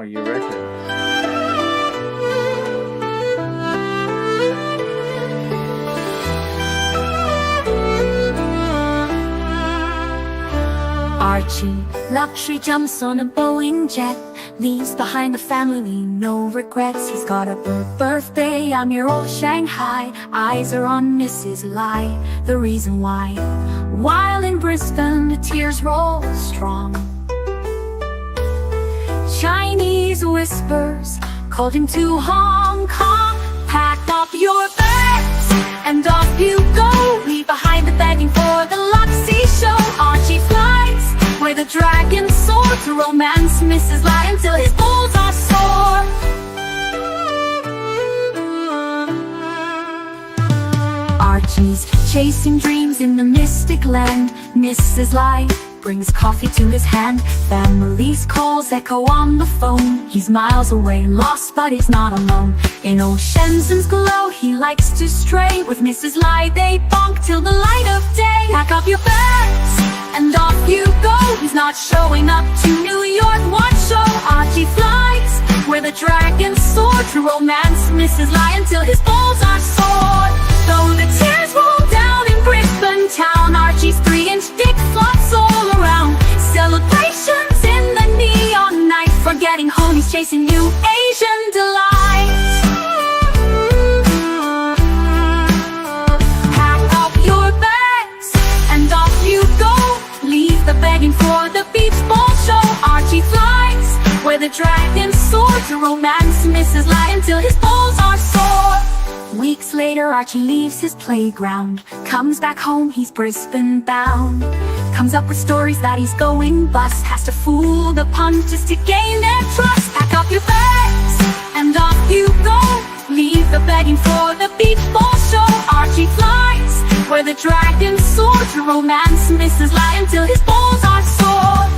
you reckon? Archie, luxury jumps on a Boeing jet, leaves behind the family, no regrets. He's got a birthday, I'm your old Shanghai. Eyes are on Mrs. Lai, the reason why. While in Brisbane, the tears roll strong. Chinese whispers called him to Hong Kong. Pack up your bags and off you go. Leave behind the begging for the Luxy show. Archie flies where the dragon soared to romance Mrs. Lai until his balls are sore. Archie's chasing dreams in the mystic land. Mrs. Lai brings coffee to his hand. Family's calls echo on the phone. He's miles away, lost, but he's not alone. In old Shenzhen's glow, he likes to stray. With Mrs. Lai, they bonk till the light of day. Pack up your bags and off you go. He's not showing up to New York, what show? Archie flies where the dragons soar to romance Mrs. Lai until his balls are sore. Though the tears roll down in Brisbane town, Archie's 3-inch dick flops all around. Celebrations in the neon night, forgetting home, he's chasing new Asian delights. Pack up your bags and off you go. Leave the begging for the beach ball show. Archie flies where the dragons soar to romance Mrs. Lai until his balls are sore. Weeks later, Archie leaves his playground, comes back home, he's Brisbane bound. Comes up with stories that he's going bust, has to fool the punters to gain their trust. Pack up your bags and off you go. Leave the begging for the beach ball show. Archie flies where the dragons soar to romance Mrs. Lai until his balls are sore.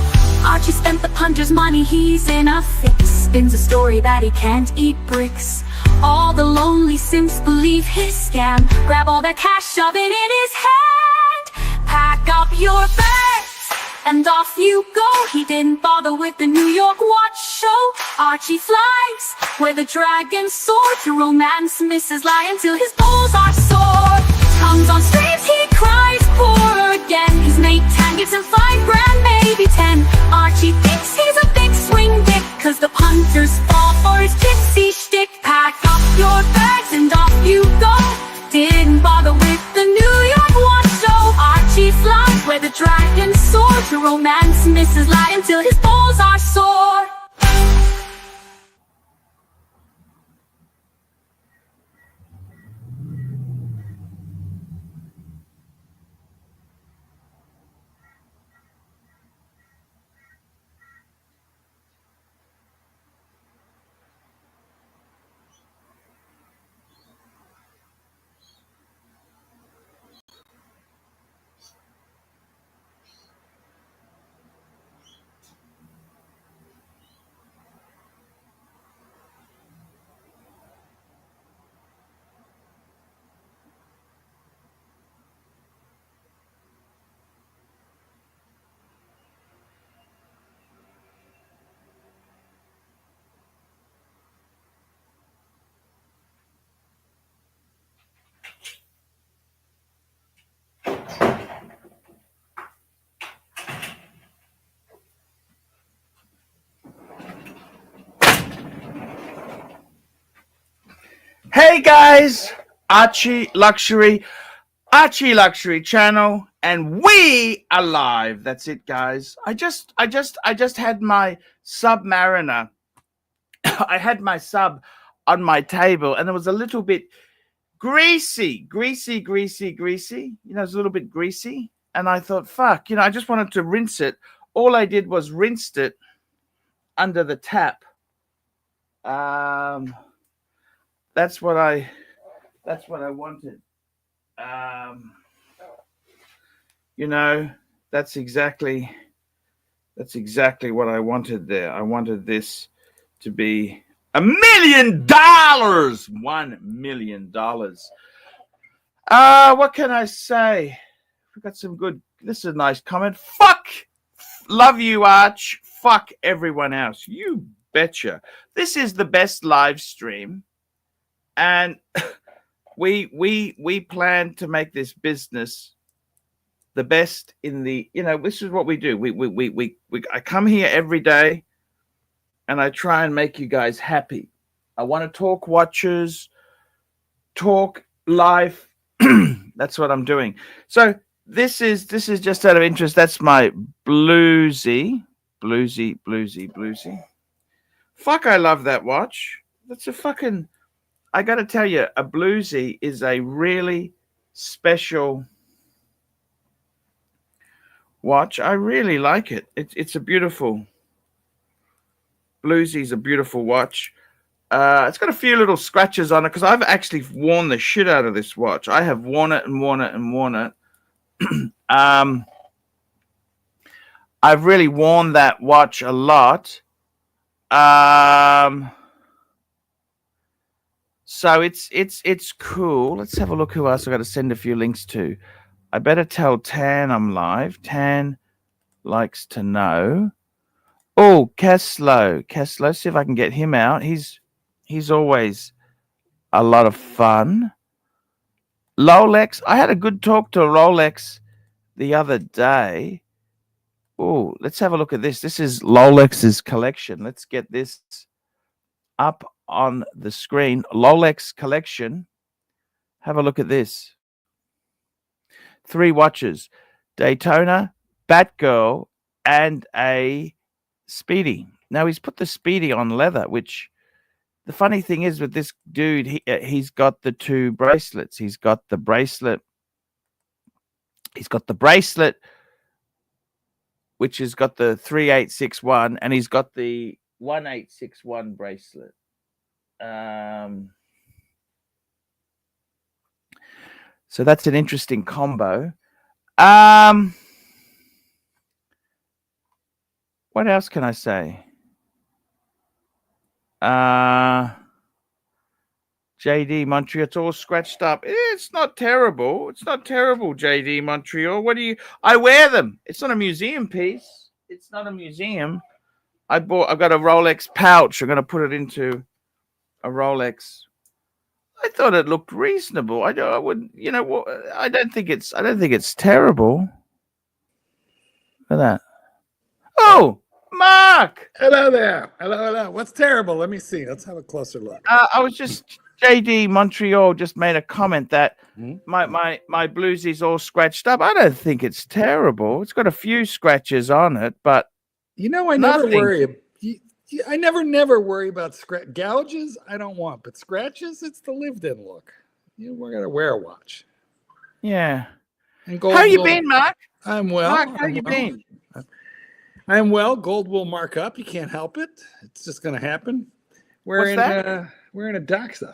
Archie spent the punter's money, he's in a fix. Spins a story that he can't eat bricks. All the lonely simps believe his scam. Grab all that cash, shove it in his hand. Pack up your bags and off you go. He didn't bother with the New York watch show. Archie flies where the dragons soar to romance Mrs. Lai until his balls are sore. Comes on streams, he cries poor again. His mate Tan gives him $5,000, maybe 10. Archie thinks he's a big swing dick, cause the punters fall for his gypsy shtick. Pack up your bags and off you go. Didn't bother with the New York watch show. Archie flies where the dragons soar to romance Mrs. Lai until his balls are sore. Hey guys, ArchieLuxury channel, and we are live. That's it, guys. I just had my Submariner. I had my sub on my table, and it was a little bit greasy. You know, it's a little bit greasy, and I thought, fuck, you know, I just wanted to rinse it. All I did was rinsed it under the tap. That's what I wanted. You know, that's exactly what I wanted there. I wanted this to be $1 million. $1 million. What can I say? We got some good. This is a nice comment. Fuck. Love you, Arch. Fuck everyone else. You betcha. This is the best live stream, and we plan to make this business the best in the, this is what we do. I come here every day and I try and make you guys happy. I want to talk watches, talk life. That's what I'm doing. So this is just out of interest. That's my bluesy. Fuck, I love that watch. That's a fucking, I got to tell you, a bluesy is a really special watch. I really like it. It's a beautiful, bluesy's a beautiful watch. It's got a few little scratches on it because I've actually worn the shit out of this watch. I have worn it and worn it and worn it. I've really worn that watch a lot. So it's cool. Let's have a look who else I got to send a few links to. I better tell Tan I'm live. Tan likes to know. Oh, Keslow. See if I can get him out. He's always a lot of fun. Rolex. I had a good talk to Rolex the other day. Oh, let's have a look at this. This is Rolex's collection. Let's get this up on the screen. Rolex collection. Have a look at this. 3 watches. Daytona, Batgirl, and a Speedy. Now, he's put the Speedy on leather, which the funny thing is with this dude, he's got the 2 bracelets. He's got the bracelet, which has got the 3861, and he's got the 1861 bracelet. So that's an interesting combo. What else can I say? JD Montreal, it's all scratched up. It's not terrible. It's not terrible, JD Montreal. I wear them. It's not a museum piece. It's not a museum. I've got a Rolex pouch. I'm going to put it into a Rolex. I thought it looked reasonable. I don't think it's terrible. Look at that. Oh, Mark. Hello there. Hello. What's terrible? Let me see. Let's have a closer look. I was just JD Montreal just made a comment that my bluesy's all scratched up. I don't think it's terrible. It's got a few scratches on it, but I never worry. I never worry about gouges. I don't want, but scratches. It's the lived-in look. We're gonna wear a watch. Yeah. And gold. How you been, Mark? I'm well. Mark, how you been? I'm well. Gold will mark up. You can't help it. It's just gonna happen. We're in a Doxa.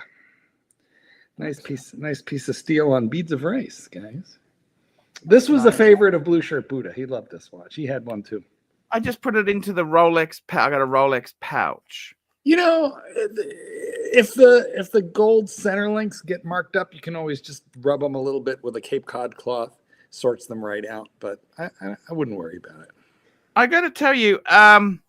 Nice piece of steel on beads of rice, guys. This was a favorite of Blue Shirt Buddha. He loved this watch. He had one too. I just put it into the Rolex. I got a Rolex pouch. If the gold center links get marked up, you can always just rub them a little bit with a Cape Cod cloth, sorts them right out. But I wouldn't worry about it. I got to tell you, by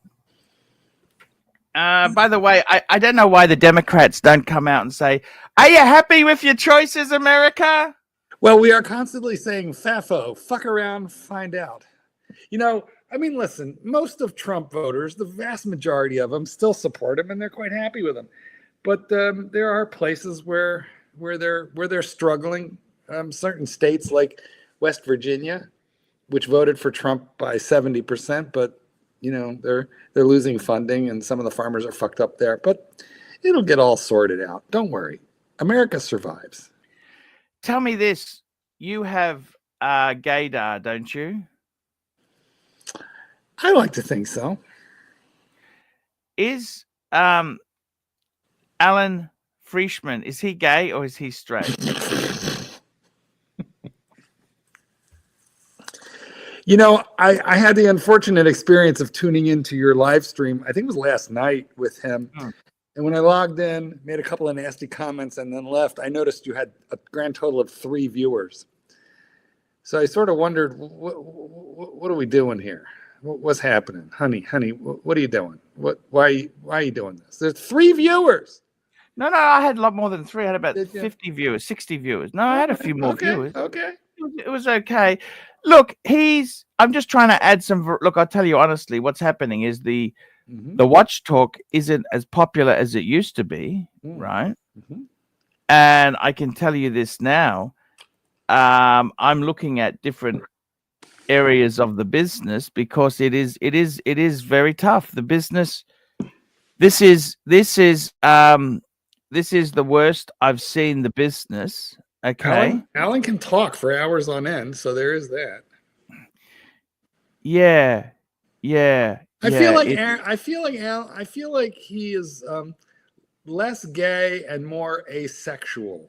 the way, I don't know why the Democrats don't come out and say, "Are you happy with your choices, America?" Well, we are constantly saying FAFO, fuck around, find out. Listen, most of Trump voters, the vast majority of them still support him and they're quite happy with him. But there are places where they're struggling. Certain states like West Virginia, which voted for Trump by 70%, but they're losing funding and some of the farmers are fucked up there. But it'll get all sorted out. Don't worry. America survives. Tell me this. You have gaydar, don't you? I like to think so. Is Alan Frischman, is he gay or is he straight? I had the unfortunate experience of tuning into your live stream. I think it was last night with him. And when I logged in, made a couple of nasty comments and then left, I noticed you had a grand total of 3 viewers. So I sort of wondered, what are we doing here? What's happening? Honey, what are you doing? What? Why are you doing this? There's 3 viewers. No, I had a lot more than 3. I had about Did you? 50 viewers, 60 viewers. No, I had a few more viewers. Okay. It was okay. Look, I'm just trying to add some. Look, I'll tell you honestly, what's happening is the Watch Talk isn't as popular as it used to be, right? And I can tell you this now. I'm looking at different areas of the business because it is very tough. The business. This is the worst I've seen the business. Okay. Alan can talk for hours on end, so there is that. Yeah. I feel like he is less gay and more asexual,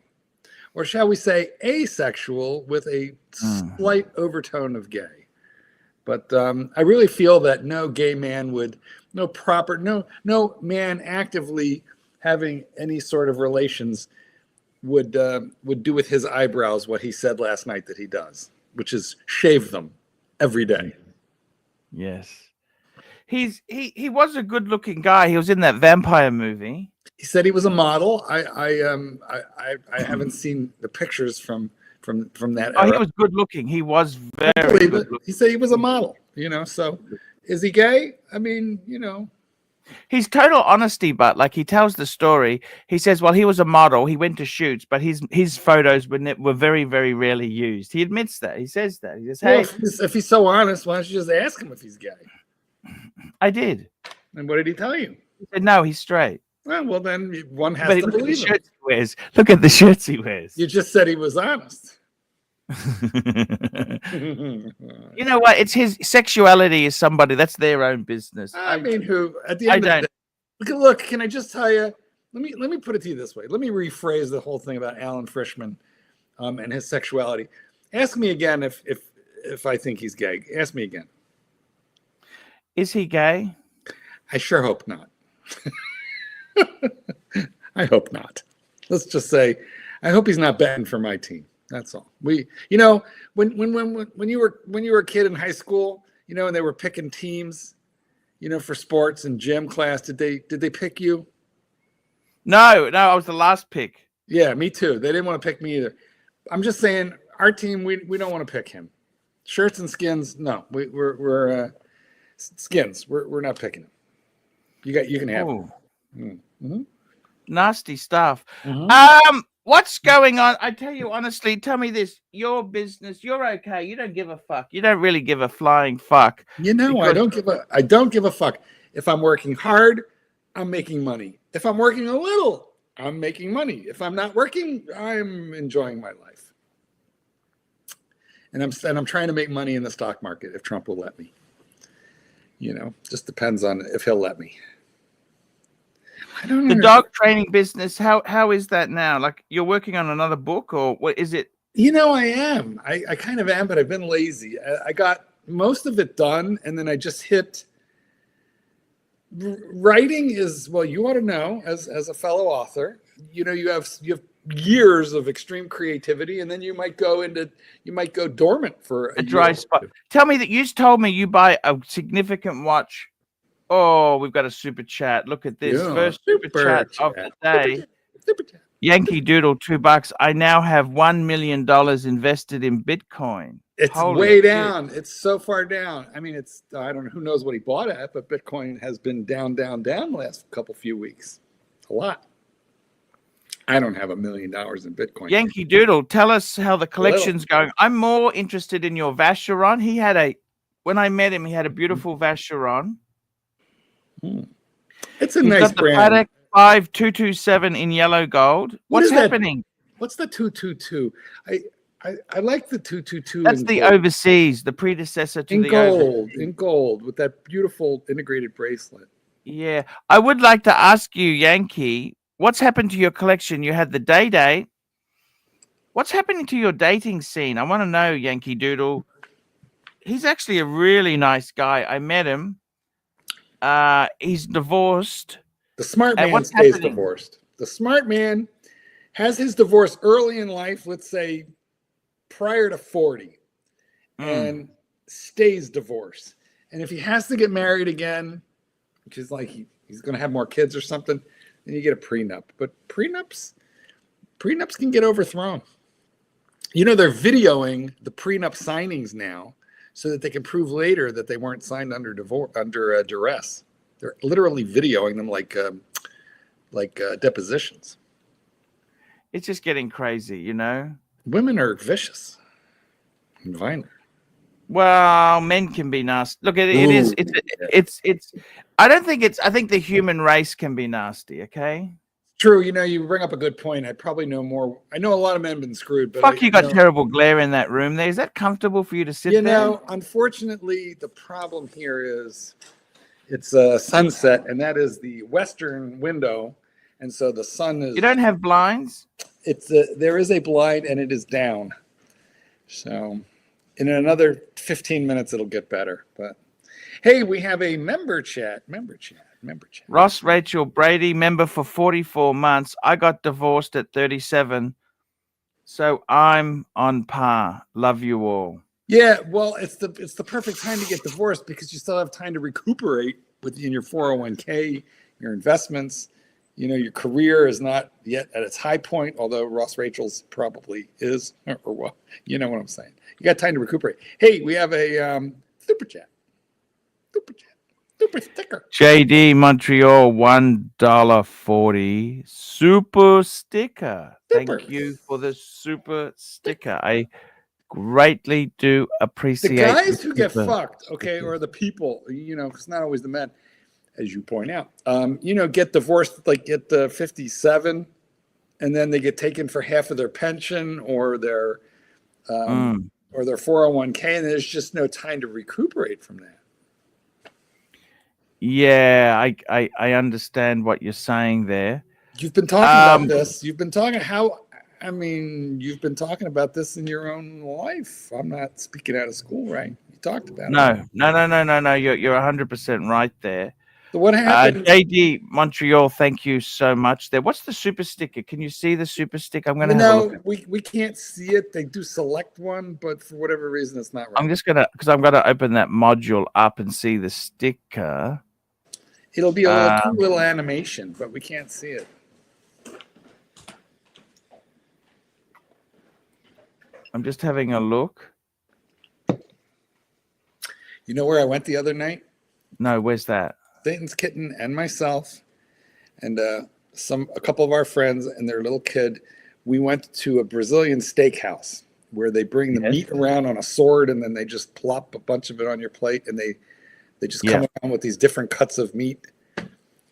or shall we say asexual with a slight overtone of gay. But I really feel that no gay man no man actively having any sort of relations would do with his eyebrows what he said last night that he does, which is shave them every day. Yes. He was a good looking guy. He was in that vampire movie. He said he was a model. I haven't seen the pictures from that era. Oh, he was good looking. He was very good looking. He said he was a model, so is he gay? I mean, He's total honesty, but like he tells the story. He says, well, he was a model. He went to shoots, but his photos were very, very rarely used. He admits that. He says that. He says, hey, if he's so honest, why don't you just ask him if he's gay? I did. And what did he tell you? He said, no, he's straight. Well, then one has to believe him. Look at the shirts he wears. You just said he was honest. You know what? It's his sexuality is somebody that's their own business. I mean, who at the end of the day, look, can I just tell you? Let me put it to you this way. Let me rephrase the whole thing about Alan Frischman and his sexuality. Ask me again if I think he's gay. Ask me again. Is he gay? I sure hope not. I hope not. Let's just say, I hope he's not betting for my team. That's all. When you were a kid in high school, and they were picking teams, for sports and gym class, did they pick you? No, I was the last pick. Yeah, me too. They didn't want to pick me either. I'm just saying, our team, we don't want to pick him. Shirts and skins, no. We're skins. We're not picking him. You can have him. Mm-hmm. Nasty stuff. What's going on? I tell you honestly, tell me this. Your business, you're okay. You don't give a fuck. You don't really give a flying fuck. I don't give a fuck. If I'm working hard, I'm making money. If I'm working a little, I'm making money. If I'm not working, I'm enjoying my life. And I'm trying to make money in the stock market if Trump will let me. Just depends on if he'll let me. The dog training business, how is that now? Like, you're working on another book, or what is it? I am. I kind of am, but I've been lazy. I got most of it done, and then I just hit writing is, well, you ought to know as a fellow author, you have years of extreme creativity, and then you might go dormant for a dry spot. Tell me that you told me you buy a significant watch. Oh, we've got a super chat. Look at this. First super chat of the day. Super chat. Yankee Doodle, $2. I now have $1 million invested in Bitcoin. It's way down. It's so far down. I mean, I don't know, who knows what he bought at, but Bitcoin has been down the last few weeks. A lot. I don't have $1 million in Bitcoin. Yankee Doodle, tell us how the collection's going. I'm more interested in your Vacheron. When I met him, he had a beautiful Vacheron. It's a nice brand. Patek 5227 in yellow gold. What's happening? What's the 222? I like the 222. That's the gold. Overseas, the predecessor to the gold. In gold with that beautiful integrated bracelet. Yeah, I would like to ask you, Yankee, what's happened to your collection? You had the day. What's happening to your dating scene? I want to know, Yankee Doodle. He's actually a really nice guy. I met him. He's divorced. The smart man stays divorced. The smart man has his divorce early in life, let's say prior to 40, and stays divorced. And if he has to get married again, which is like he's going to have more kids or something, then you get a prenup. But prenups can get overthrown. You know, they're videoing the prenup signings now so that they can prove later that they weren't signed under duress. They're literally videoing them like depositions. It's just getting crazy, you know. Women are vicious and violent. Well, men can be nasty. Look, it is. It's. I don't think it's. I think the human race can be nasty. Okay. True. You know, you bring up a good point. I probably know more. I know a lot of men have been screwed. But Fuck, you got terrible glare in that room there. Is that comfortable for you to sit there? You know, unfortunately, the problem here is it's a sunset, and that is the western window, and so the sun is. You don't have blinds? There is a blind, and it is down. So, in another 15 minutes, it'll get better. But hey, we have a member chat. Ross Rachel Brady, member for 44 months. I got divorced at 37, so I'm on par. Love you all. Yeah, well, it's the perfect time to get divorced because you still have time to recuperate within your 401k, your investments. You know, your career is not yet at its high point, although Ross Rachel's probably is, or what? You know what I'm saying. You got time to recuperate. Hey, we have a super chat. Super sticker. JD Montreal, $1.40 super sticker. Super. Thank you for the super sticker. I greatly do appreciate the guys who super. get fucked, okay, or the people, you know, it's not always the men, as you point out, you know, get divorced, like get the 57, and then they get taken for half of their pension or their 401k, and there's just no time to recuperate from that. Yeah, I understand what you're saying there. You've been talking about this. You've been talking about this in your own life. I'm not speaking out of school, right? You talked about it. No. You're 100% right there. So what happened? JD Montreal, thank you so much. There. What's the super sticker? Can you see the super sticker? I'm gonna have a look. We can't see it. They do select one, but for whatever reason, it's not right. I'm just gonna open that module up and see the sticker. It'll be a cute little animation, but we can't see it. I'm just having a look. You know where I went the other night? No, where's that? Dayton's kitten and myself and a couple of our friends and their little kid. We went to a Brazilian steakhouse where they bring the meat around on a sword and then they just plop a bunch of it on your plate and they just come around with these different cuts of meat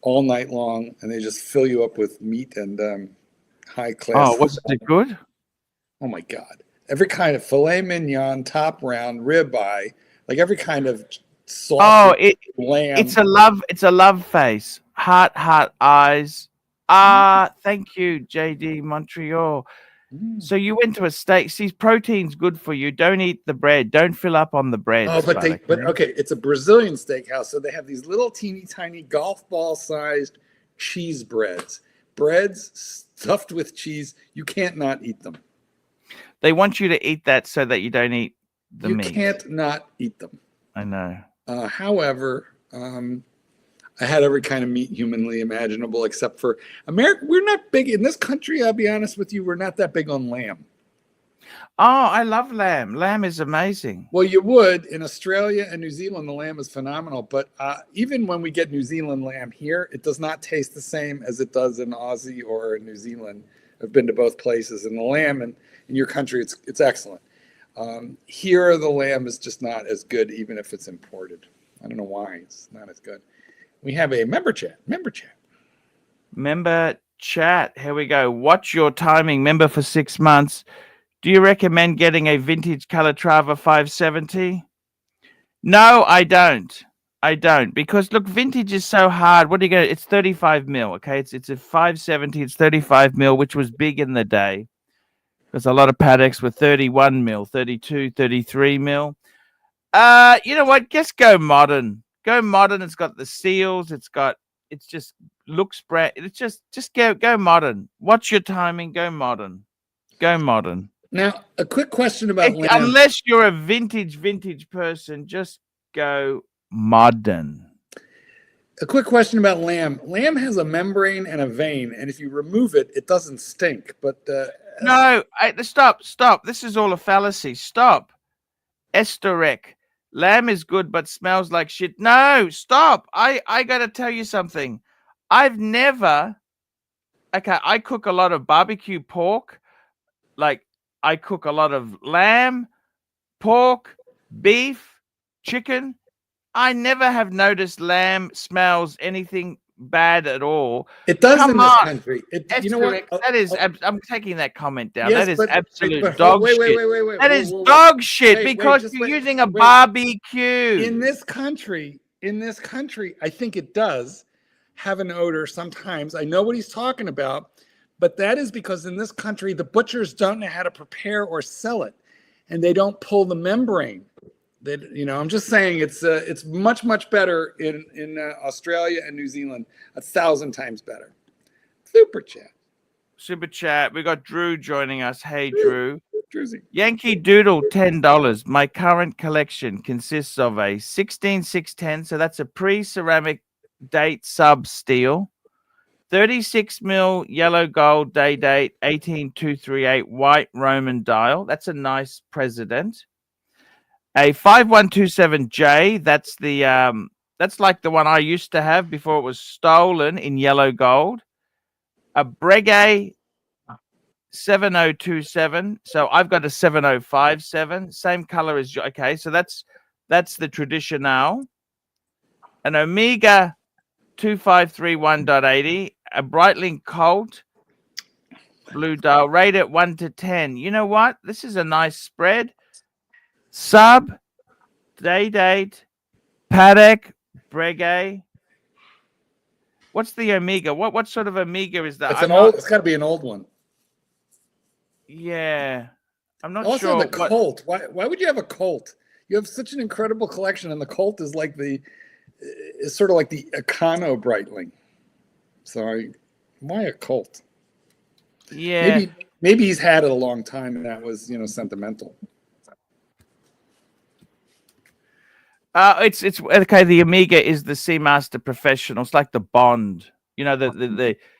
all night long and they just fill you up with meat and high class. Oh, was it good? Oh my God. Every kind of filet mignon, top round, ribeye, like every kind of lamb. It's a love face. Heart eyes. Thank you, JD Montreal. So you went to a steak. See, protein's good for you. Don't eat the bread. Don't fill up on the bread. Oh, but okay, it's a Brazilian steakhouse, so they have these little teeny tiny golf ball sized cheese breads. Breads stuffed with cheese. You can't not eat them. They want you to eat that so that you don't eat the meat. You can't not eat them. I know. However, I had every kind of meat humanly imaginable except for America. We're not big in this country. I'll be honest with you. We're not that big on lamb. Oh, I love lamb. Lamb is amazing. Well, you would. In Australia and New Zealand, the lamb is phenomenal. But even when we get New Zealand lamb here, it does not taste the same as it does in Aussie or New Zealand. I've been to both places. And the lamb in your country, it's excellent. Here, the lamb is just not as good, even if it's imported. I don't know why it's not as good. We have a member chat. Here we go. Watch your timing. Member for 6 months. Do you recommend getting a vintage Calatrava 570? No, I don't. Because look, vintage is so hard. What are you going to? It's 35 mil. Okay, it's a 570. It's 35 mil, which was big in the day. There's a lot of Paddocks with 31 mil, 32, 33 mil. You know what? Just go modern. Go modern. It's got the seals. It's just looks brand. It's just go modern. Watch your timing. Go modern. Now, a quick question about lamb. Unless you're a vintage person, just go modern. A quick question about lamb. Lamb has a membrane and a vein, and if you remove it, it doesn't stink. But No, stop. This is all a fallacy. Stop. Estorek. Lamb is good, but smells like shit. No, stop. I got to tell you something. I've never. Okay, I cook a lot of barbecue pork. Like, I cook a lot of lamb, pork, beef, chicken. I never have noticed lamb smells anything bad at all. it does Come in this on. country. You know what? That is, I'm taking that comment down. Yes, that is but absolute dog shit. Wait. That is Whoa. dog shit Wait, because just you're wait, using a wait. barbecue. In this country, I think it does have an odor sometimes. I know what he's talking about, but that is because in this country, the butchers don't know how to prepare or sell it, and they don't pull the membrane. I'm just saying it's much better in Australia and New Zealand, 1,000 times better. Super chat. We got Drew joining us. Hey, Drew. Druzy. Yankee Doodle, $10. My current collection consists of a 16610, so that's a pre-ceramic date sub steel, 36 mil yellow gold day date, 18238 white Roman dial. That's a nice President. A 5127J, that's that's like the one I used to have before it was stolen, in yellow gold. A Breguet 7027. So I've got a 7057, same color as you. Okay, so that's the traditional. An Omega 2531.80, a Breitling Colt blue dial, rate at 1 to 10. You know what? This is a nice spread. Sub, day date, paddock, Breguet. What's the Omega? What sort of Omega is that? It's got to be an old one. Yeah, I'm not also, sure. The Colt. Why would you have a Colt? You have such an incredible collection, and the Colt is like is sort of like the Econo Breitling. Sorry, why a Colt? Yeah, maybe he's had it a long time, and that was sentimental. It's okay. The Omega is the Seamaster Professional. It's like the Bond. It's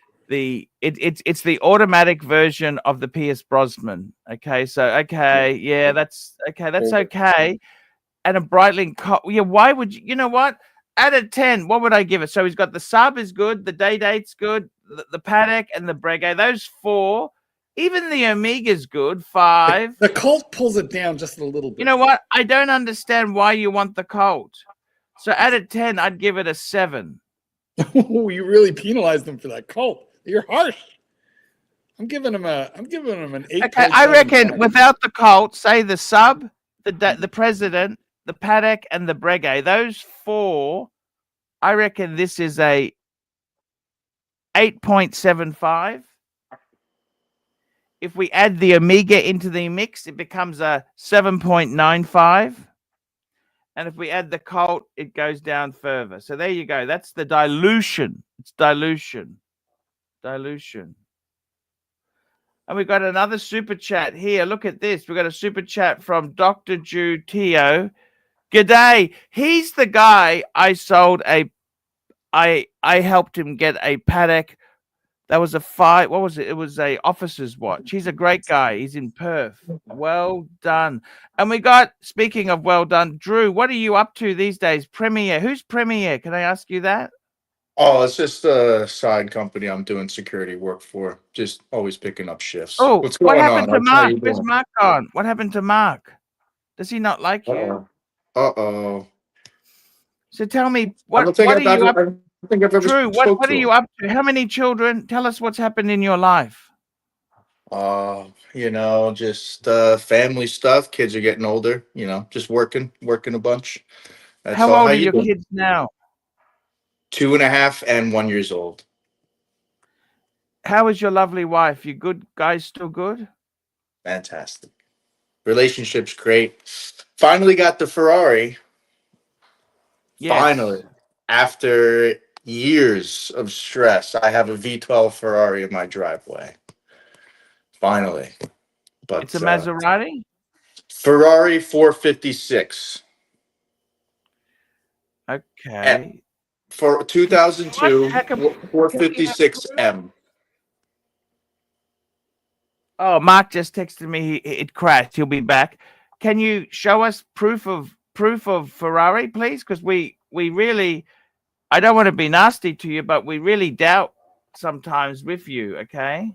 the automatic version of the Pierce Brosnan. Okay, so yeah, that's okay. And a Breitling, yeah. Why would you? You know what? Out of 10, what would I give it? So he's got the sub is good, the day date's good, the paddock and the Breguet. Those 4. Even the Omega's good. 5. The Colt pulls it down just a little bit. You know what? I don't understand why you want the Colt. So out of 10, I'd give it a 7. You really penalized them for that Colt. You're harsh. I'm giving him an 8. Okay, I reckon without the Colt, say the sub, the President, the paddock, and the Breguet. Those 4, I reckon this is a 8.75. If we add the Omega into the mix, it becomes a 7.95. And if we add the Colt, it goes down further. So there you go. That's the dilution. It's dilution. And we got another super chat here. Look at this. We got a super chat from Dr. Jew Tio. G'day. He's the guy I sold I helped him get a paddock. That was a 5. What was it? It was a officer's watch. He's a great guy. He's in Perth. Well done. And we got, speaking of well done, Drew, what are you up to these days? Premier. Who's Premier? Can I ask you that? Oh, it's just a side company I'm doing security work for. Just always picking up shifts. Oh, what's going what happened on? to Mark? Where's Mark gone? What happened to Mark? Does he not like you? Uh-oh. So tell me, what are you up to? I think I've ever Drew, spoke what to are you up to? How many children? Tell us what's happened in your life. Just family stuff. Kids are getting older, just working a bunch. That's How all. old How are you your doing? kids now? 2.5 and 1 years old. How is your lovely wife? You good guys still good? Fantastic. Relationship's great. Finally got the Ferrari. Yes. Finally. After years of stress, I have a V12 Ferrari in my driveway. Finally. But It's a Maserati? Ferrari 456. Okay. For 2002, How come- 456M. Oh, Mark just texted me. It crashed. He'll be back. Can you show us proof of Ferrari, please? Because we really, I don't want to be nasty to you, but we really doubt sometimes with you. Okay.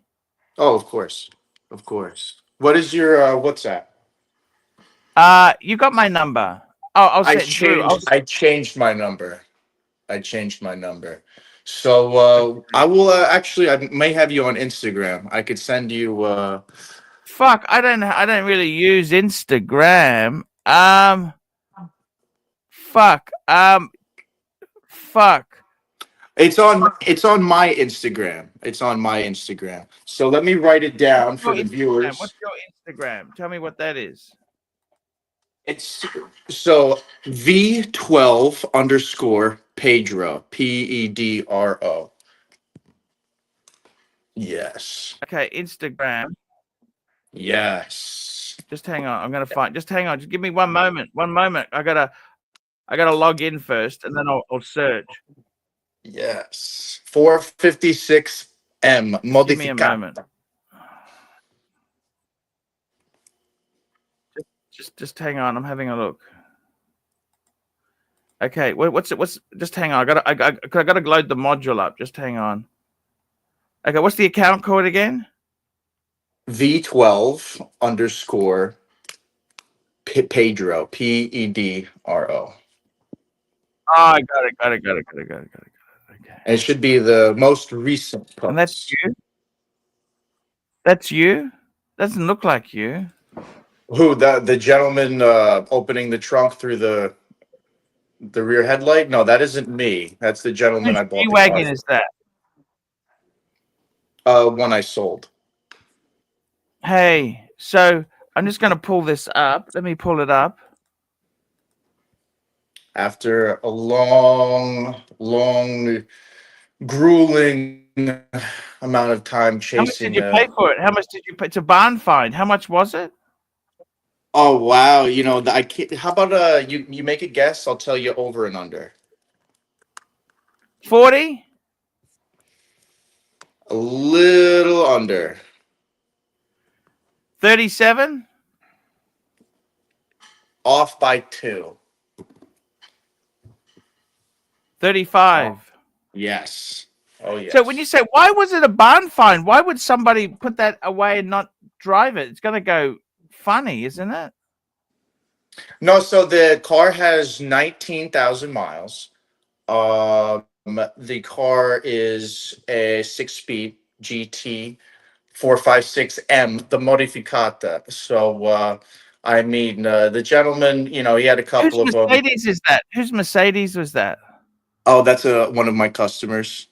Oh, of course. Of course. What is your WhatsApp? You got my number. Oh, I'll I say Drew. changed my number. I changed my number. So I will actually, I may have you on Instagram. I could send you Fuck, I don't really use Instagram. Fuck. Fuck. it's on my Instagram. It's on my Instagram. So let me write it down for the viewers. What's your Instagram? Tell me what that is. It's so V12 underscore Pedro, Pedro. Yes. Okay, Instagram. Yes. Just hang on. I'm gonna find. Just hang on. Just give me one moment. One moment. I gotta log in first, and then I'll search. Yes. 456M. Give me a moment. Just hang on. I'm having a look. Okay. What's it? Just hang on. I gotta load the module up. Just hang on. Okay. What's the account code again? V12 underscore Pedro, Pedro. Oh, I got it. Okay. And it should be the most recent post. And that's you. That's you. Doesn't look like you. Who, the gentleman opening the trunk through the rear headlight? No, that isn't me. That's the gentleman I bought. Which wagon is that? One I sold. Hey, so I'm just gonna pull this up. Let me pull it up. After a long, grueling amount of time chasing. How much did you pay for it? How much did you pay? It's a barn find. How much was it? Oh wow! You know, I can't. How about you make a guess? I'll tell you over and under. 40? A little under. 37? Off by 2. 35. Yes. Oh yes. So when you say, why was it a barn find? Why would somebody put that away and not drive it? It's gonna go funny, isn't it? No, so the car has 19,000 miles. The car is a 6-speed GT 456M, the modificata. So I mean, the gentleman, you know, he had a couple Whose of Mercedes is that? Whose Mercedes was that? Oh, that's one of my customers,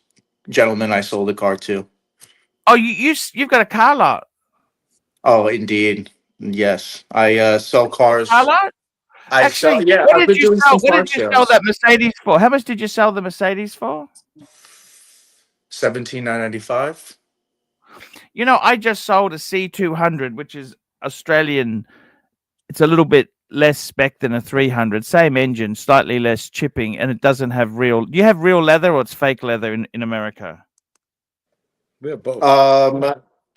gentleman I sold the car to. Oh, you've got a car lot. Oh, indeed. Yes. I sell cars. Car lot? Actually, yeah, what did you sell that Mercedes for? How much did you sell the Mercedes for? $17,995. You know, I just sold a C200, which is Australian. It's a little bit less spec than a 300. Same engine, slightly less chipping, and it doesn't have real. Do you have real leather or it's fake leather in America? We have both.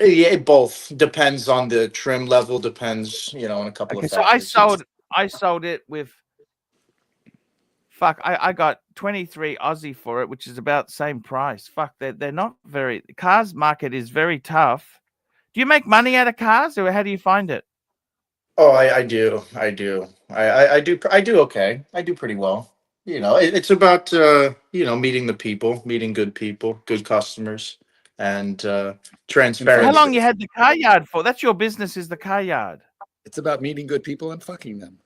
Yeah, both depends on the trim level. Depends, you know, on a couple of factors. So I sold it with. Fuck, I got 23 Aussie for it, which is about the same price. Fuck, they're not very. The cars market is very tough. Do you make money out of cars, or how do you find it? Oh, I do. I do okay. I do pretty well. You know, it's about you know, meeting the people, meeting good people, good customers, and transparency. How long you had the car yard for? That's your business, is the car yard. It's about meeting good people and fucking them.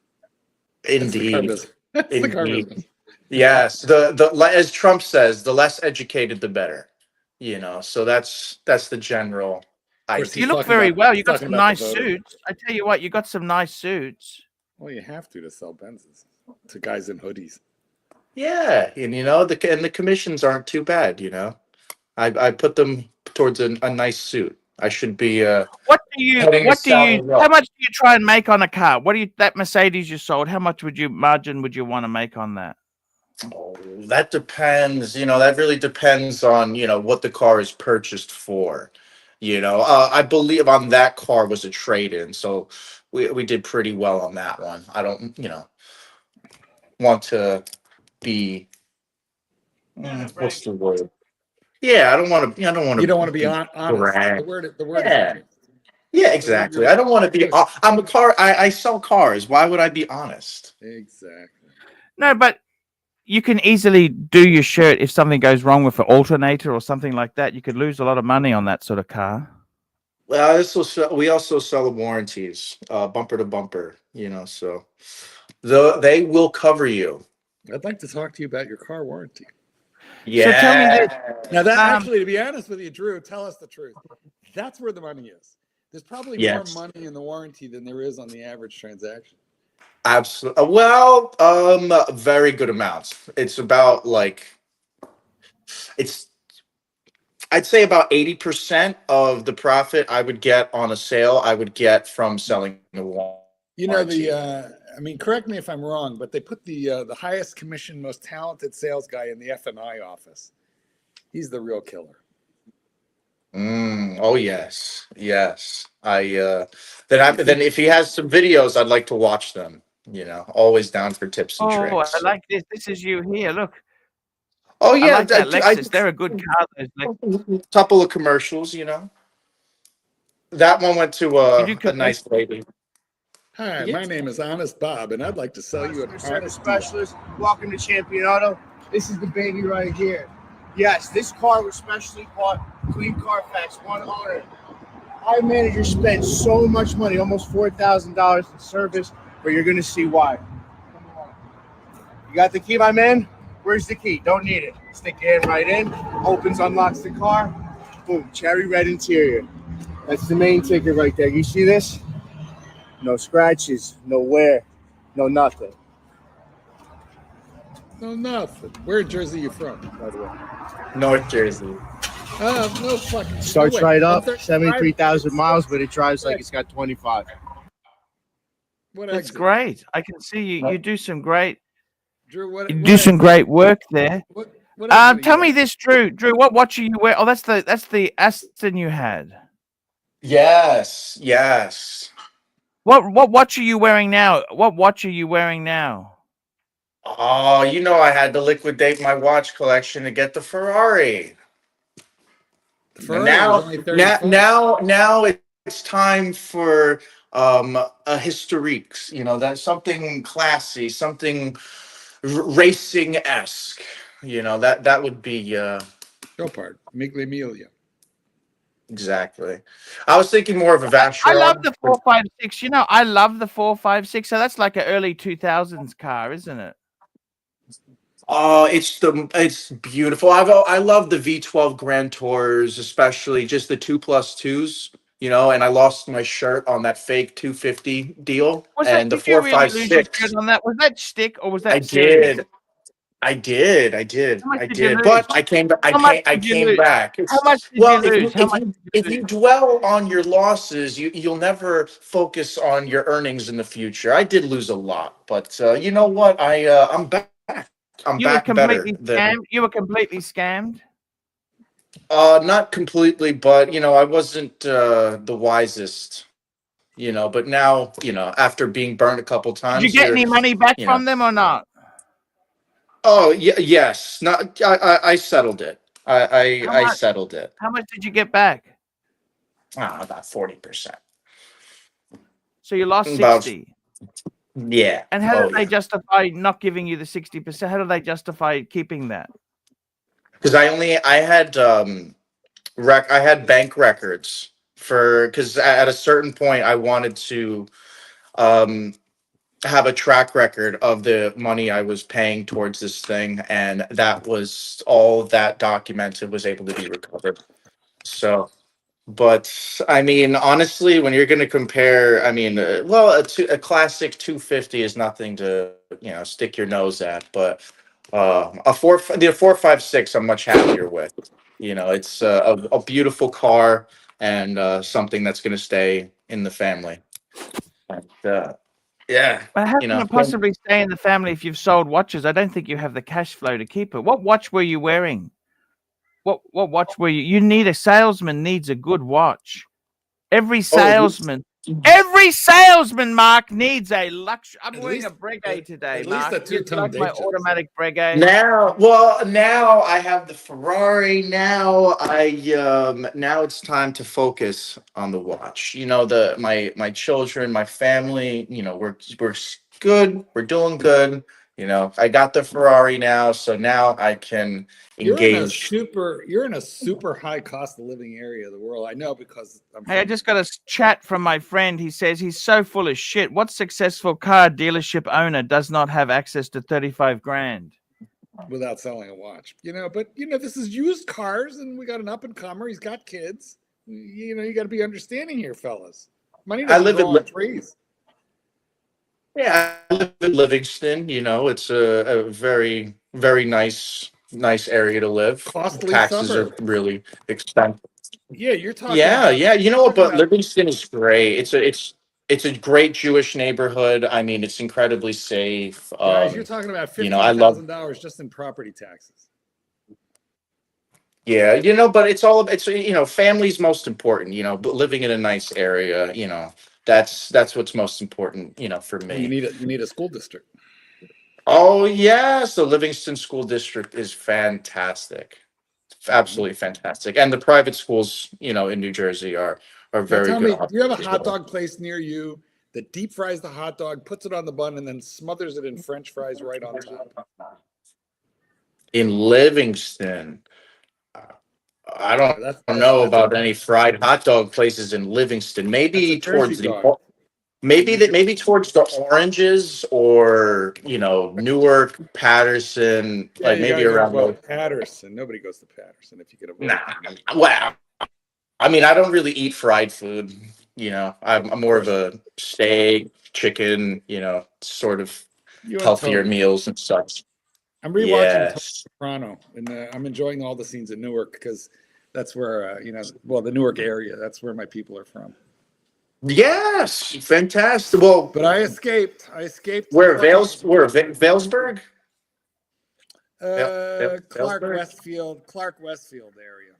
Indeed. That's the car business. Yes, the as Trump says, the less educated, the better. You know, so that's the general idea. You look very well. You got some nice suits. I tell you what, you got some nice suits. Well, you have to sell Benzes to guys in hoodies. Yeah, and you know, the commissions aren't too bad. You know, I put them towards a nice suit. I should be. How much do you try and make on a car? That Mercedes you sold? How much margin would you want to make on that? Oh, that depends. That really depends on what the car is purchased for. I believe on that car was a trade-in, so we did pretty well on that one. I don't want to be what's the word? Yeah, I don't want to. I don't want You to don't want to be be honest. brag. The word is Yeah, honest. yeah, So you're, exactly. you're I don't want to be. good. I'm a car. I sell cars. Why would I be honest? Exactly. No, but you can easily do your shirt if something goes wrong with an alternator or something like that. You could lose a lot of money on that sort of car. Well, we also sell warranties, bumper to bumper. So they will cover you. I'd like to talk to you about your car warranty. So tell me this. Yeah. Now, that Um, actually, to be honest with you, Drew, tell us the truth. That's where the money is. There's probably more Yes. money in the warranty than there is on the average transaction. Absolutely. Well, very good amounts. It's about like it's. I'd say about 80% of the profit I would get on a sale, I would get from selling the You know, warranty. I mean, correct me if I'm wrong, but they put the highest commission, most talented sales guy in the F&I office. He's the real killer. Oh yes, yes. Then if he has some videos, I'd like to watch them. Always down for tips and oh, I tricks. like this. This is you here. Look, Oh I yeah, like that Lexus. They're a good car. Those couple of commercials. That one went to you do a commercial. nice lady. Hi, Yeah. my name is Honest Bob, and I'd like to sell you an Customer service honest deal. specialist. Welcome to Champion Auto. This is the baby right here. Yes, this car was specially bought, clean Carfax, one owner. Our manager spent so much money, almost $4,000 in service, but you're gonna see why. Come on. You got the key, my man? Where's the key? Don't need it. Stick your hand right in. Opens, unlocks the car. Boom, cherry red interior. That's the main ticket right there. You see this? No scratches, no wear, no nothing. No, nothing. Where in Jersey you from, by the way? North Jersey. No fucking. Starts no way. right up, 135. 73,000 miles, but it drives like it's got 25. What That's exit? great. I can see you. You do some great. Drew, what? You what do some exit? great work there. What exit are Tell you me at? this, Drew. Drew, what watch are you wearing? Oh, that's the Aston you had. Yes, yes. What watch are you wearing now? What watch are you wearing now? Oh, I had to liquidate my watch collection to get the Ferrari. The And Ferrari was only 35. now it's time for a historiques. That's something classy, something racing-esque. That would be Show part. Miglia Emilia. exactly. I was thinking more of a I love Vashron. the 456. I love the 456. So that's like an early 2000s car, isn't it? Oh, it's beautiful. I love the V12 Grand Tours, especially just the 2+2s. And I lost my shirt on that fake 250 deal, Was that? and the Did you really lose your 456. shirt on that? Was that stick or was I that serious? did. I did. I did. How much I did you did. lose? But I came. I How much came. I did you came lose? back. How much did you Well, if lose? you How if much you did if you you lose? dwell on your losses, you'll never focus on your earnings in the future. I did lose a lot, but you know what? I'm back. I'm You were back better completely than scammed. You were completely scammed. not completely, but I wasn't the wisest. But now after being burned a couple Did you times, get any money back you know. from them or not? Oh yeah, yes. Not. I settled it. How I much? settled it. How much did you get back? About 40%. So you lost About 60. yeah. And how did Oh they yeah. justify not giving you the 60%? How did they justify keeping that? Because I had bank records because at a certain point I wanted to um have a track record of the money I was paying towards this thing, and that was all that documented was able to be recovered. So, but I mean, honestly, when you're going to compare, I mean, a classic 250 is nothing to stick your nose at, but the 456 I'm much happier with. It's a beautiful car and something that's going to stay in the family. And, Yeah, But how you can know. it possibly stay in the family if you've sold watches? I don't think you have the cash flow to keep it. What watch were you wearing? What watch were you? You need a salesman needs a good watch. Every Oh, salesman, every salesman, Mark, needs a luxury. I'm At wearing a least Breguet today, at least Mark. a You two-tone like my Datejust. automatic Breguet? now I have the Ferrari. Now it's time to focus on the watch. You know, my children, my family. You know, we're good. We're doing good. You know, I got the Ferrari now, so now I can engage. You're in a super high cost of living area of the world. I know because I'm Hey, I from just got a chat from my friend. He says he's so full of shit. What successful car dealership owner does not have access to 35 grand? without selling a watch. But this is used cars, and we got an up and comer. He's got kids. You got to be understanding here, fellas. Money I doesn't live grow in on trees. Yeah, I live in Livingston. You know, it's a very, very nice area to live. Costly Taxes are suburb. really expensive. Yeah, you're talking Yeah, about yeah. You know you're what? talking But about Livingston is great. It's a great Jewish neighborhood. I mean, it's incredibly safe. guys. You're talking about You know, I love. $15,000 just in property taxes. Yeah, but family's most important. You know, but living in a nice area. You know, that's what's most important. You know, for Well, you me. need a school district. Oh yes, the Livingston School District is fantastic. Absolutely fantastic. And the private schools, in New Jersey are Now very tell good me, do you have a as hot well. dog place near you that deep fries the hot dog, puts it on the bun, and then smothers it in French fries right on top? In Livingston, I don't That's know that's a about any fried hot dog places in Livingston. that's a Maybe Jersey towards the dog. maybe towards the Oranges or Newark, Patterson, Yeah, like you got maybe to go to around those. both. Patterson. Nobody goes to Patterson if you can avoid Nah, it. wow. I mean, I don't really eat fried food. I'm more of Course not. a steak, chicken, sort of You and healthier Tony. meals and such. I'm rewatching Tony Yes. Soprano, and I'm enjoying all the scenes in Newark because that's where the Newark area. That's where my people are from. Yes. Fantastic. Well, But I escaped. I escaped to where fucking Valesburg? Valesburg? Clark Westfield area.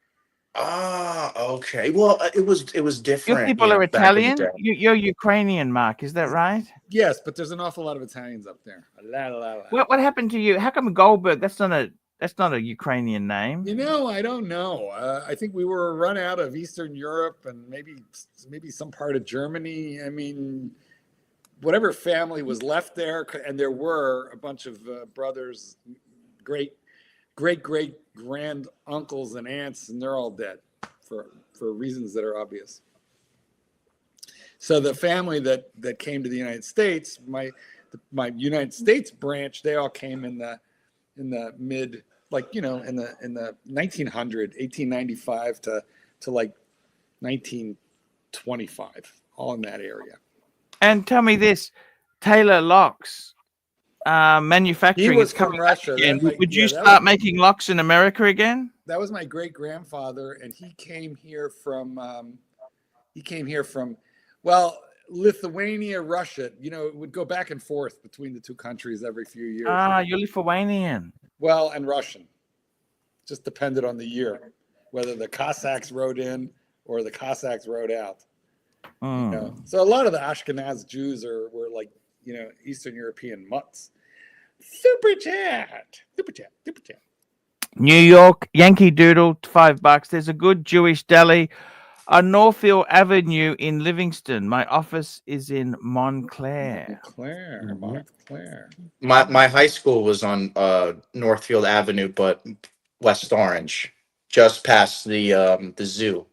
Ah, okay. Well, it was Your different, people are back in the Italian? day. You're Ukrainian, Mark. Is that right? Yes, but there's an awful lot of Italians up there. La, la, la. What happened to you? How come Goldberg? That's not a Ukrainian name. I don't know. I think we were run out of Eastern Europe and maybe some part of Germany. I mean, whatever family was left there, and there were a bunch of brothers, great grand uncles and aunts, and they're all dead for reasons that are obvious. So the family that came to the United States, my United States branch, they all came in the mid, in the 1895 to like 1925, all in that area. And tell me this, Taylor Locks manufacturing. He was It's coming from Russia. again. That, Would you yeah, start making locks in America again? that was my great grandfather, and he came here from well, Lithuania, Russia. It would go back and forth between the two countries every few years. Ah, you're Lithuanian. Well, and Russian. Just depended on the year, whether the Cossacks rode in or the Cossacks rode out. So a lot of the Ashkenaz Jews were like, Eastern European mutts. Super chat. New York, Yankee Doodle, $5. There's a good Jewish deli on Northfield Avenue in Livingston. My office is in Montclair. Montclair. My high school was on Northfield Avenue, but West Orange, just past the zoo.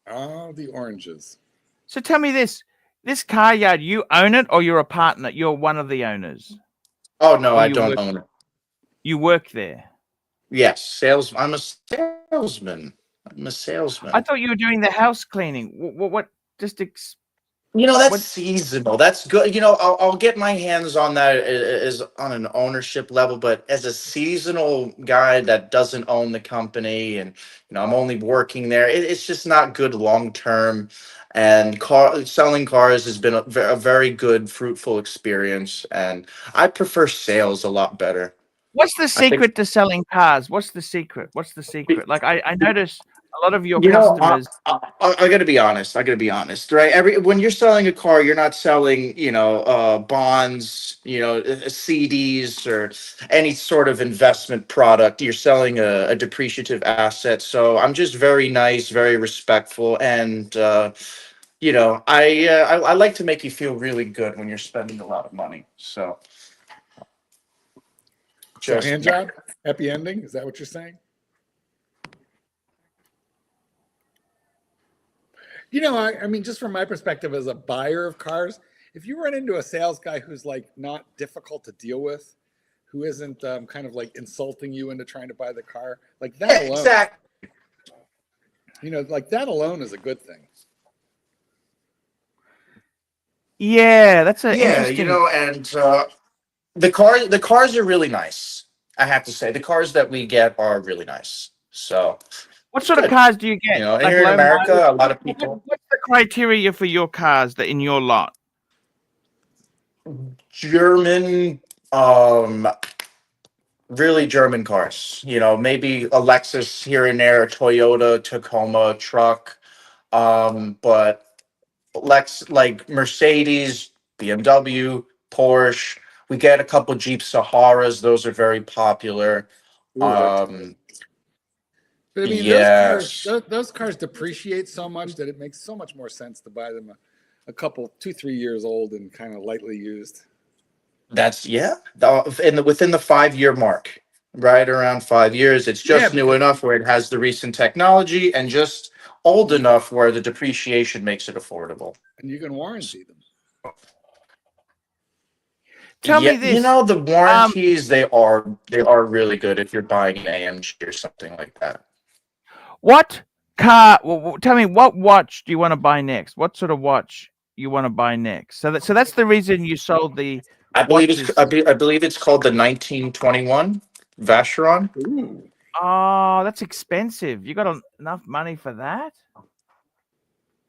Oh, the oranges. So tell me this car yard, you own it or you're a partner? You're one of the owners? Oh no, Or I you don't work- own it. You work there? Yes, I'm a salesman. I thought you were doing the house cleaning. What just You know, that's What seasonal. That's good. You know, I'll get my hands on that as on an ownership level, but as a seasonal guy that doesn't own the company, and I'm only working there, it's just not good long term. And selling cars has been a very good, fruitful experience, and I prefer sales a lot better. What's the I think secret to selling cars? What's the secret? What's the secret? Like I notice a lot of your You know, customers. I gotta be honest. I gotta be honest, right? When you're selling a car, you're not selling, bonds, CDs or any sort of investment product. You're selling a depreciative asset. So I'm just very nice, very respectful, and I like to make you feel really good when you're spending a lot of money. So So just hand job, happy ending. Is that what you're saying? I mean, just from my perspective as a buyer of cars, if you run into a sales guy who's like not difficult to deal with, who isn't kind of like insulting you into trying to buy the car, like that alone, exactly. like that alone is a good thing. Yeah, that's an Yeah, interesting. and the cars are really nice. I have to say, the cars that we get are really nice. So What sort of good. cars do you get? And Like here in low mileage? America, a lot of people What's the criteria for your cars that in your lot? German, really German cars. Maybe a Lexus here and there, a Toyota, Tacoma truck, but like Mercedes, BMW, Porsche. We get a couple Jeep Saharas; those are very popular. Ooh, I like to. Um, But I mean, yes, those cars depreciate so much that it makes so much more sense to buy them a couple, 2-3 years old and kind of lightly used. that's within the 5 year mark, right around 5 years. It's Yeah, just new enough where it has the recent technology, and just old enough where the depreciation makes it affordable. and you can warranty them. Tell Yeah, me this. the warranties, they are really good if you're buying an AMG or something like that. What car? Well, tell me what watch do you want to buy next? What sort of watch you want to buy next? So that's the reason you sold the I believe watches. I believe it's called the 1921 Vacheron. Ooh. Oh, that's expensive. You got enough money for that?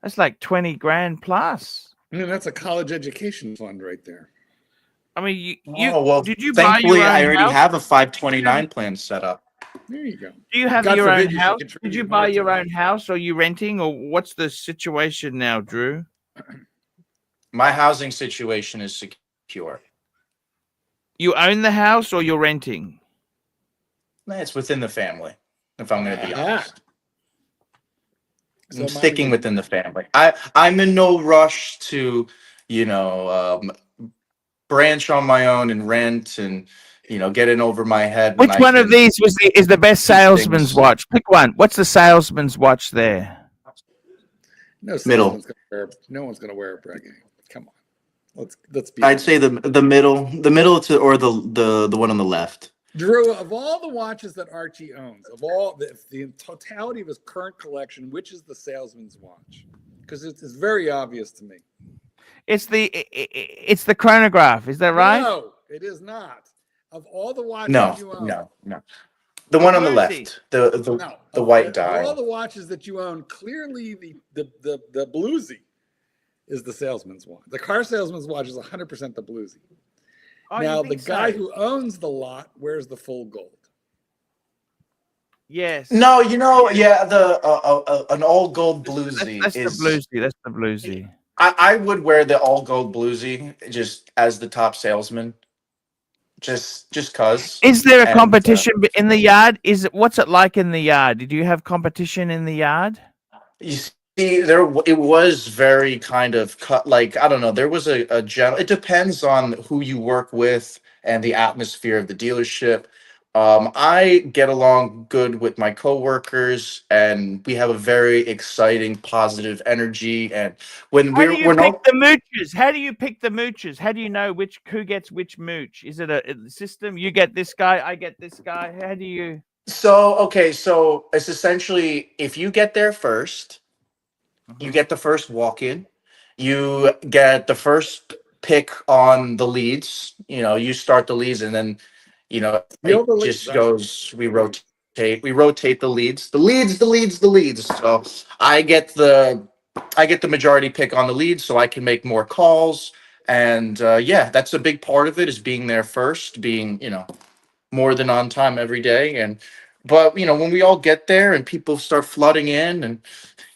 That's like 20 grand plus. I mean, that's a college education fund right there. I mean, you Oh well, did you buy your thankfully I own already house? have a 529 plan set up. There you go. Do you have God your own forbid you should house? Did contribute you more buy to your it. own house, or are you renting, or what's the situation now, Drew? My housing situation is secure. You own the house, or you're renting? It's within the family, if I'm going to be honest. So I'm sticking within the family. I'm in no rush to, branch on my own and rent and get in over my head. Which one of these is the best salesman's watch? Pick one. What's the salesman's watch there? No salesman's gonna wear. No one's gonna wear a Breguet. Come on, let's be. I'd say the middle to or the one on the left. Drew, of all the watches that Archie owns, of all the totality of his current collection, which is the salesman's watch? Because it's very obvious to me. It's the chronograph. Is that right? No, it is not. Of all the watches you own, no. The one on the Bluesy. left, the white dial. Of all the watches that you own, clearly the bluesy is the salesman's watch. The car salesman's watch is 100% the bluesy. Oh, now you the think guy so? who owns the lot wears the full gold. Yes. No, yeah, an all gold bluesy That's is. the bluesy. That's the bluesy. I would wear the all gold bluesy just as the top salesman. Just cause. Is there a competition in the yard? What's it like in the yard? Did you have competition in the yard? You see, it was very kind of cut. Like, I don't know. There was a general. It depends on who you work with and the atmosphere of the dealership. I get along good with my coworkers, and we have a very exciting, positive energy. And when How do you pick not the mooches? How do you pick the mooches? How do you know who gets which mooch? Is it a system? You get this guy, I get this guy. How do you? so it's essentially if you get there first, you get the first walk in. You get the first pick on the leads. You know, you start the leads, and then, you know, Feel it the leads, just huh? goes. We rotate the leads, the leads. So I get the majority pick on the leads, so I can make more calls. And yeah, that's a big part of it, is being there first, being, you know, more than on time every day. And but, you know, when we all get there and people start flooding in, and,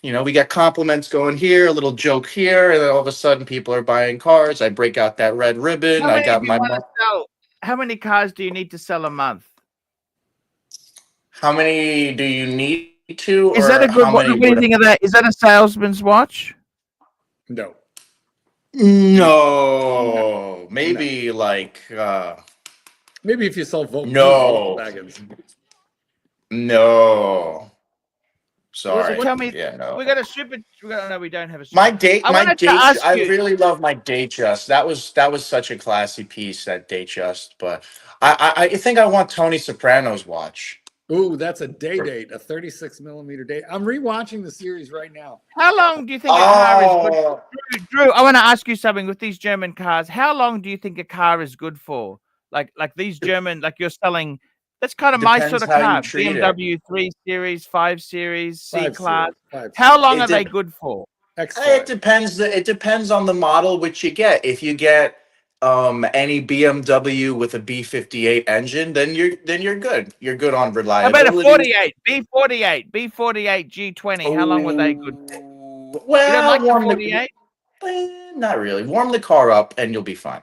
you know, we get compliments going here, a little joke here, and then all of a sudden people are buying cars. I break out that red ribbon. How I many got do you my want to sell? How many cars do you need to sell a month? How many do you need to, Is that or a good? how What do many you would I? think of that? Is that a salesman's watch? No. No, No. maybe like Maybe if you sell new no, Volkswagens. no. Well, Sorry, tell me. yeah, no. We got a super. No, we don't have a My super. date, I wanted to ask I you. really love my date just. That was such a classy piece, that date just. But I think I want Tony Soprano's watch. Ooh, that's a date, a 36 millimeter date. I'm rewatching the series right now. How long do you think a car is good? Oh, Drew, I want to ask you something with these German cars. How long do you think a car is good for? Like these German, like you're selling. That's kind of my sort depends of how you car. treat it. BMW 3 Series, 5 Series, C 5 Class. Series, 5 How Series. long are they good for? It X5. depends. It depends on the model which you get. If you get any BMW with a B58 engine, then you're good. You're good on How about a reliability. 48, B48 G20? How long were they good for? Oh, You don't well, like the 48? not really. Warm the car up and you'll be fine.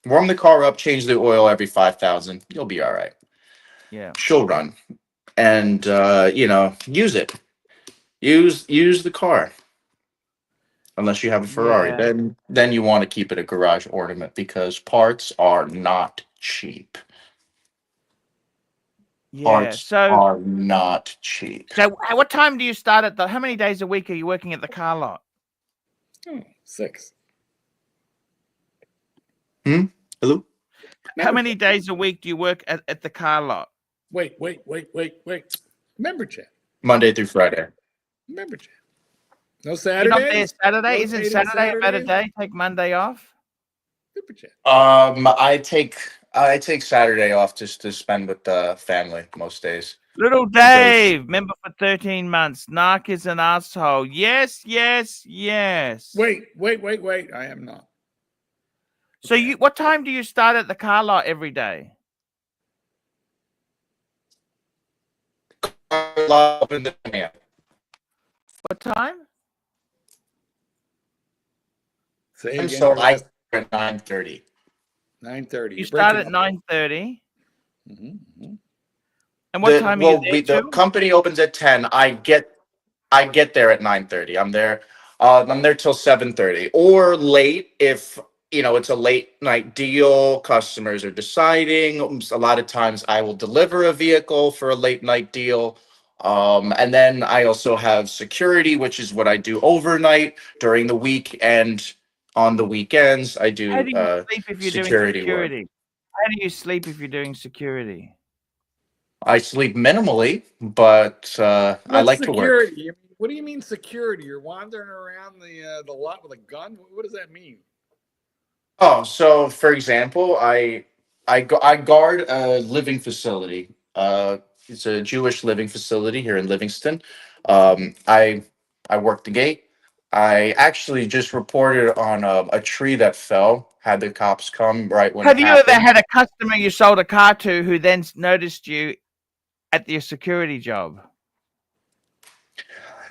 Warm the car up, change the oil every 5,000. You'll be all right. Yeah. She'll run, and you know, use it. Use the car. Unless you have a Ferrari, Yeah. then you want to keep it a garage ornament, because parts are not cheap. Yeah. Parts So, are not cheap. what time do you start at the? How many days a week are you working at the car lot? 6. Hello? How many days a week do you work at the car lot? Wait. Member chat. Monday through Friday. Member chat. No You're not there Saturdays? Saturday? Isn't Rotating Saturday a better Saturdays? day? Take Monday off? Member chat. I take Saturday off just to spend with the family most days. Little Because Dave, member for 13 months. Narc is an asshole. Yes. Wait. I am not. So what time do you start at the car lot every day? open the yeah. What time? Say And again. so Your I last at 9:30. 9:30. You start at 9:30. Mm-hmm. And what time are you there The to? company opens at 10. I get there at 9:30. I'm there till 7:30, or late if, you know, it's a late night deal. Customers are deciding. A lot of times I will deliver a vehicle for a late night deal. And then I also have security, which is what I do overnight during the week, and on the weekends I How do do you sleep if you're doing security work. security? How do you sleep if you're doing security? I sleep minimally, but I What's like to work. security? What do you mean security? You're wandering around the lot with a gun? What does that mean? Oh, so for example, I guard a living facility. It's a Jewish living facility here in Livingston. I work the gate. I actually just reported on a tree that fell. Had the cops come right when it Have you ever happened. had a customer you sold a car to who then noticed you at your security job?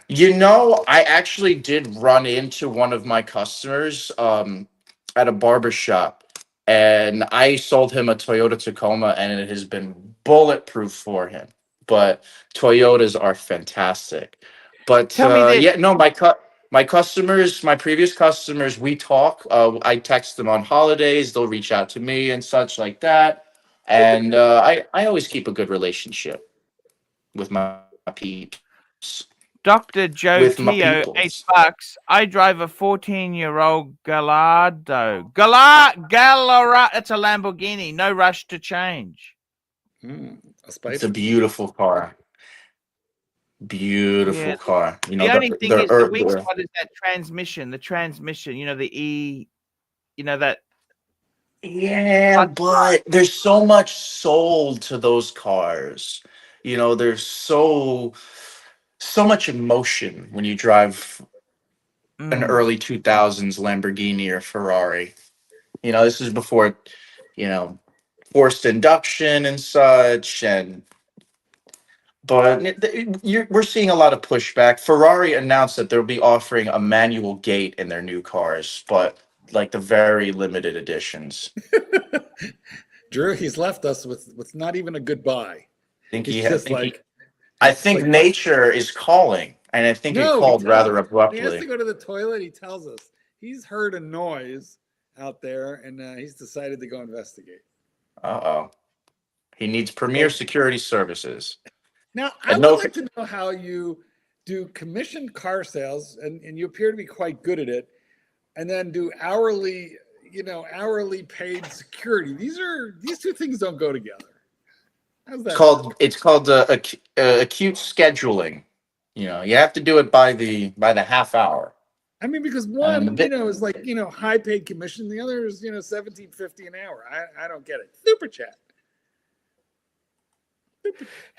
You know, I actually did run into one of my customers at a barber shop, and I sold him a Toyota Tacoma, and it has been bulletproof for him. But Toyotas are fantastic. But Tell me this. yeah, no, my customers, my previous customers, we talk. I text them on holidays. They'll reach out to me and such like that. And I always keep a good relationship with my peeps. Dr. Joe With my Tio, peoples. $8. I drive a 14-year-old Gallardo. Gallardo. That's a Lamborghini. No rush to change. A It's spider? a beautiful car. Beautiful car. You know, The only thing is the weak the spot is that transmission. The transmission, you know, the E, you know that. yeah, but there's so much soul to those cars. You know, there's so much emotion when you drive an early 2000s Lamborghini or Ferrari. You know, this is before, you know, forced induction and such, and but we're seeing a lot of pushback. Ferrari announced that they'll be offering a manual gate in their new cars, but like the very limited editions. Drew, he's left us with not even a goodbye. Think He's he just think like, I he's just think like, nature is calling, and I think it no, called rather when he has to abruptly. go to the toilet, he tells us he's heard a noise out there, and he's decided to go investigate. Uh-oh. He needs premier security services. Now, I would like to know how you do commissioned car sales, and you appear to be quite good at it, and then do hourly, hourly paid security. These two things don't go together. How's that? It's called acute scheduling. You know, you have to do it by the half hour. I mean, because one, is like, high paid commission. The other is, $17.50 an hour. I don't get it. Super chat.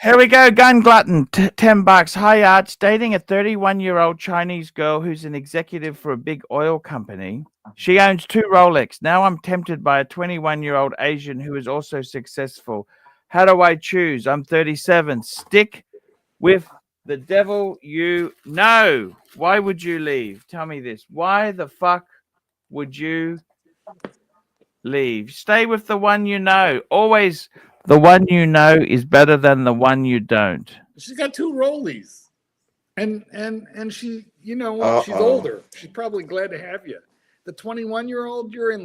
Here we go, Gun Glutton, $10. Hi, Arch. Dating a 31-year-old Chinese girl who's an executive for a big oil company. She owns 2 Rolex. Now I'm tempted by a 21-year-old Asian who is also successful. How do I choose? I'm 37. Stick with the devil you know. Why would you leave? Tell me this. Why the fuck would you leave? Stay with the one you know. Always the one you know is better than the one you don't. She's got 2 Rollies. And she, she's older. She's probably glad to have you. The 21-year-old, you're a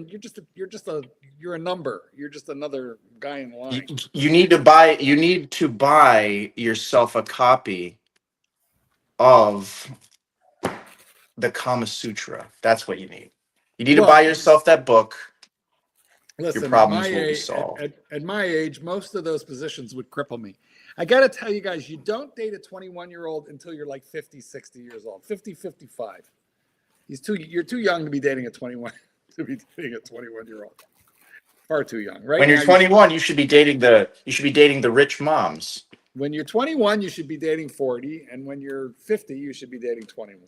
number. You're just another guy in line. You need to buy yourself a copy of the Kama Sutra. That's what you need. You need to buy yourself that book. Listen, your problems will be solved. At my age, most of those positions would cripple me. I got to tell you guys, you don't date a 21-year-old until you're like 50, 60 years old, 50, 55. You're too young to be dating a 21-year-old. Far too young, right? When you're 21, you should be dating the rich moms. When you're 21, you should be dating 40, and when you're 50, you should be dating 21.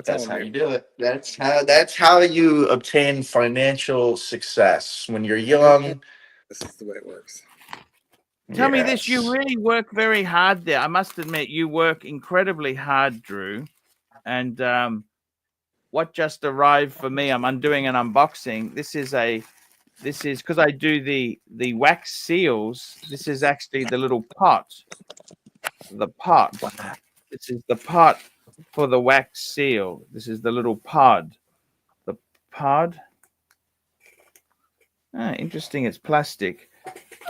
That's how you do it. That's how you obtain financial success when you're young. This is the way it works. Tell me this, you really work very hard there. I must admit, you work incredibly hard, Drew. And what just arrived for me, I'm undoing an unboxing. This is because I do the wax seals. This is actually the little pot. The pot. This is the pot for the wax seal. This is the little pod. The pod. Interesting. It's plastic.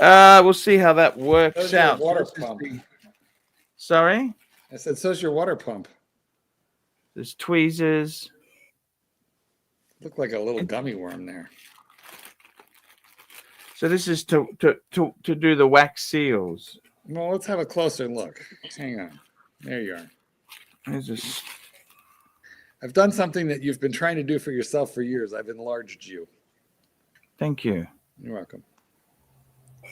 We'll see how that works out. Water pump. Sorry? I said, so's your water pump. There's tweezers. Look like a little gummy worm there. So this is to do the wax seals. Well, let's have a closer look. Hang on. There you are. I've done something that you've been trying to do for yourself for years. I've enlarged you. Thank you. You're welcome.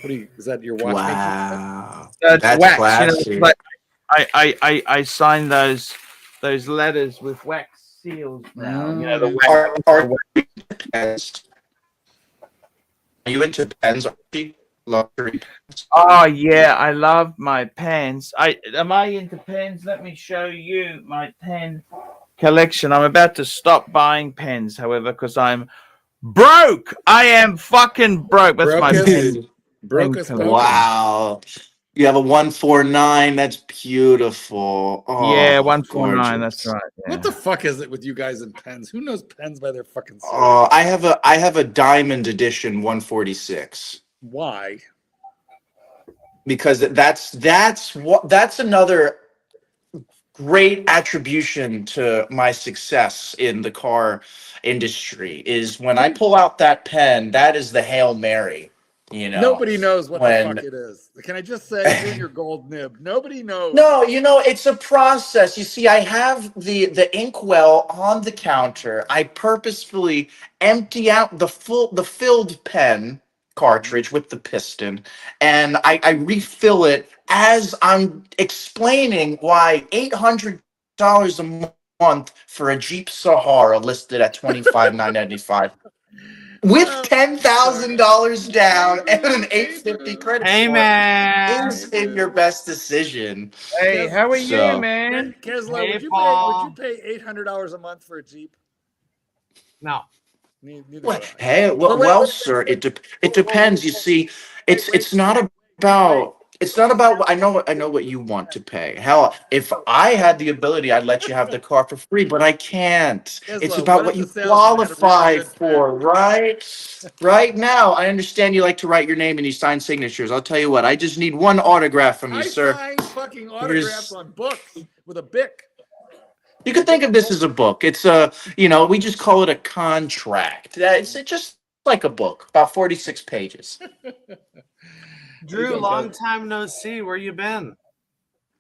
Is that your watch? Wow. That's wax. Classy. I signed those letters with wax seals now. The wax. Are you into pens? Luxury pens? Oh yeah, I love my pens. Am I into pens? Let me show you my pen collection. I'm about to stop buying pens, however, because I'm broke. I am fucking broke. That's my pen. Wow. You have a 149. That's beautiful. Oh, yeah, 149. That's right. Yeah. What the fuck is it with you guys and pens? Who knows pens by their fucking size? Oh, I have a diamond edition 146. Why? Because that's another great attribution to my success in the car industry is when I pull out that pen, that is the Hail Mary. You know, Nobody knows what the when fuck it is. Can I just say, you and your gold nib? Nobody knows. no, you know, it's a process. You see, I have the inkwell on the counter. I purposefully empty out the filled pen cartridge with the piston, and I refill it as I'm explaining why $800 a month for a Jeep Sahara listed at $25,995 with $10,000 down and an 850 credit Hey, score man. is in your best decision. Hey, how are you, So- man? Kesla, Hey, would you Paul. pay $800 a month for a Jeep? No. Neither Well, would I. hey, well, sir, it depends. You see, it's not about I know what you want to pay. Hell, if I had the ability, I'd let you have the car for free, but I can't. It's Kesla, about what what if you the salesman had a really qualify good for, right? Right now, I understand you like to write your name and you sign signatures. I'll tell you what, I just need one autograph from you, I sir. sign fucking autographs on books with a Bic. You could think of this as a book. It's we just call it a contract. It's just like a book, about 46 pages. Drew, long time no see. Where you been?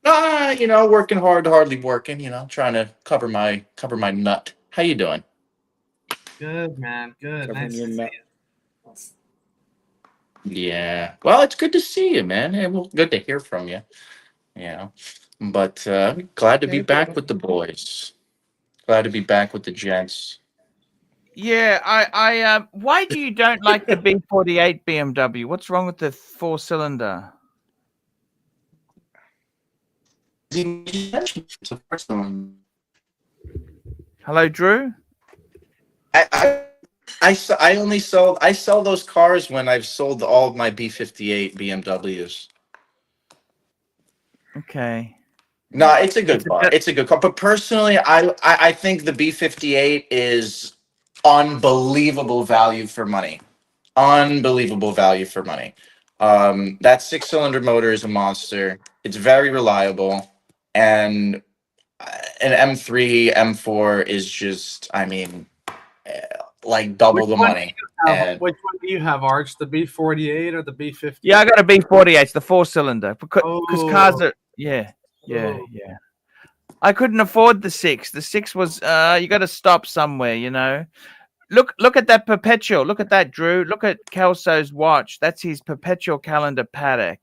Working hard, hardly working. Trying to cover my nut. How you doing? Good, man. Good. Covering Nice your to see nut. you. Yeah. Well, it's good to see you, man. Hey, well, good to hear from you. But glad to be back with the boys. Glad to be back with the gents. Yeah, why do you don't like the B48 BMW? What's wrong with the 4-cylinder? Hello, Drew? I sell those cars when I've sold all of my B58 BMWs. Okay. No, it's a good car. It's a good car. But personally, I think the B58 is unbelievable value for money. Unbelievable value for money. That 6-cylinder motor is a monster. It's very reliable, and an M3, M4 is just, like double the money. And Which one do you have, Arch? The B48 or the B50? Yeah, I got a B48. It's the 4-cylinder because cars Oh. are yeah. I couldn't afford the 6. The 6 was you got to stop somewhere, Look at that perpetual. Look at that, Drew. Look at Kelso's watch. That's his perpetual calendar Paddock.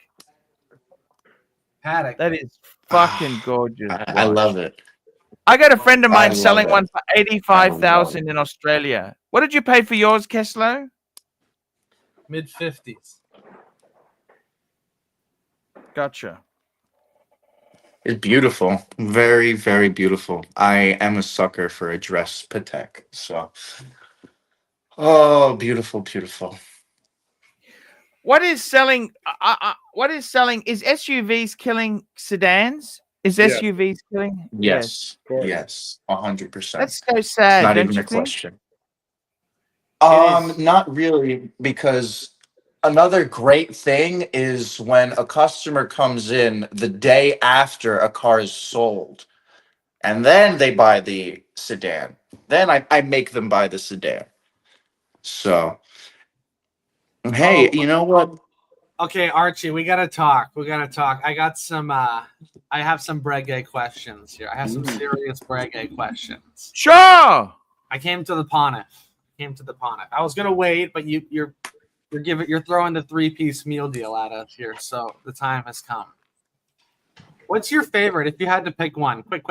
Paddock. That is fucking gorgeous. I love it. I got a friend of mine love selling it. one for 85,000 in Australia. What did you pay for yours, Kessler? Mid-50s. Gotcha. It's beautiful. Very, very beautiful. I am a sucker for a dress Patek. So, oh, beautiful, beautiful. What is selling? What is selling? Is SUVs killing sedans? Is SUVs killing? Yes. Yes. 100%. That's so sad. Not don't even you a think? question. It is. Not really, because another great thing is when a customer comes in the day after a car is sold, and then they buy the sedan. Then I make them buy the sedan. So, hey, you know what? Okay, Archie, we gotta talk. I got some. I have some Breguet questions here. I have some serious Breguet questions. Sure. I came to the Pontiff. I was gonna wait, but you're throwing the 3-piece meal deal at us here, so the time has come. What's your favorite? If you had to pick one, quick.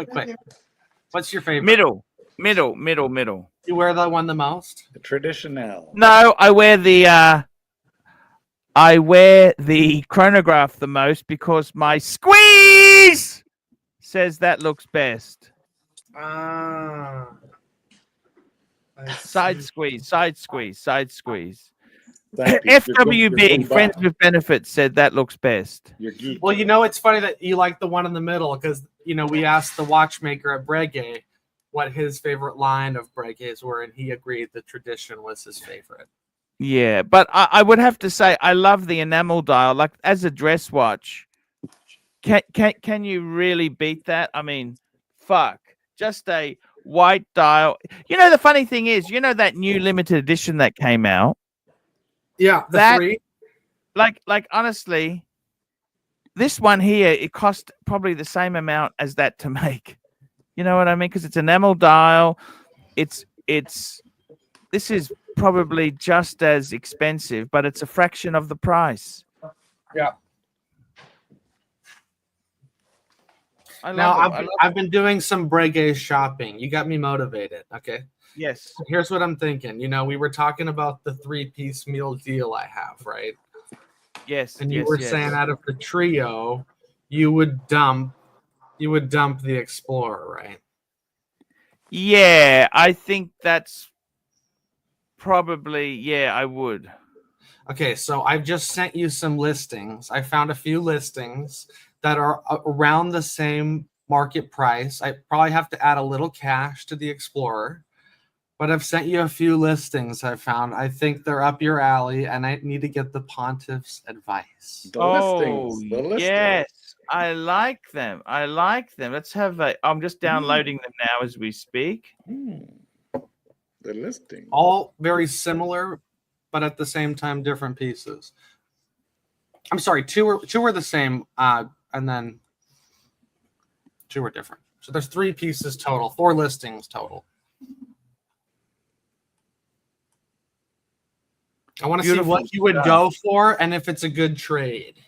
What's your favorite? Middle. You wear that one the most? The traditional. No, I wear the chronograph the most because my squeeze says that looks best. Side squeeze. FWB, Friends with Benefits, said that looks best. Well, it's funny that you like the one in the middle because, we asked the watchmaker at Breguet what his favorite line of Breguets were, and he agreed the tradition was his favorite. Yeah, but I would have to say I love the enamel dial. Like as a dress watch, can you really beat that? I mean, fuck, just a white dial. The funny thing is, that new limited edition that came out. Yeah, the 3. like honestly, this one here, it cost probably the same amount as that to make. You know what I mean? Because it's an enamel dial. It's this is probably just as expensive, but it's a fraction of the price. Yeah. I've been doing some Breguet shopping. You got me motivated. Okay. Yes. Here's what I'm thinking. You know, we were talking about the 3-piece meal deal I have, right? Yes. And you were saying out of the trio, you would dump the Explorer, right? Yeah, I think that's probably, yeah, I would. Okay, so I've just sent you some listings. I found a few listings that are around the same market price. I probably have to add a little cash to the Explorer, but I've sent you a few listings I found. I think they're up your alley, and I need to get the Pontiff's advice. The listings. Yes, I like them. I like them. Let's have a. I'm just downloading them now as we speak. The listing. All very similar, but at the same time, different pieces. I'm sorry, two are the same, and then 2 are different. So there's 3 pieces total, 4 listings total. I want to see what you would go for and if it's a good trade.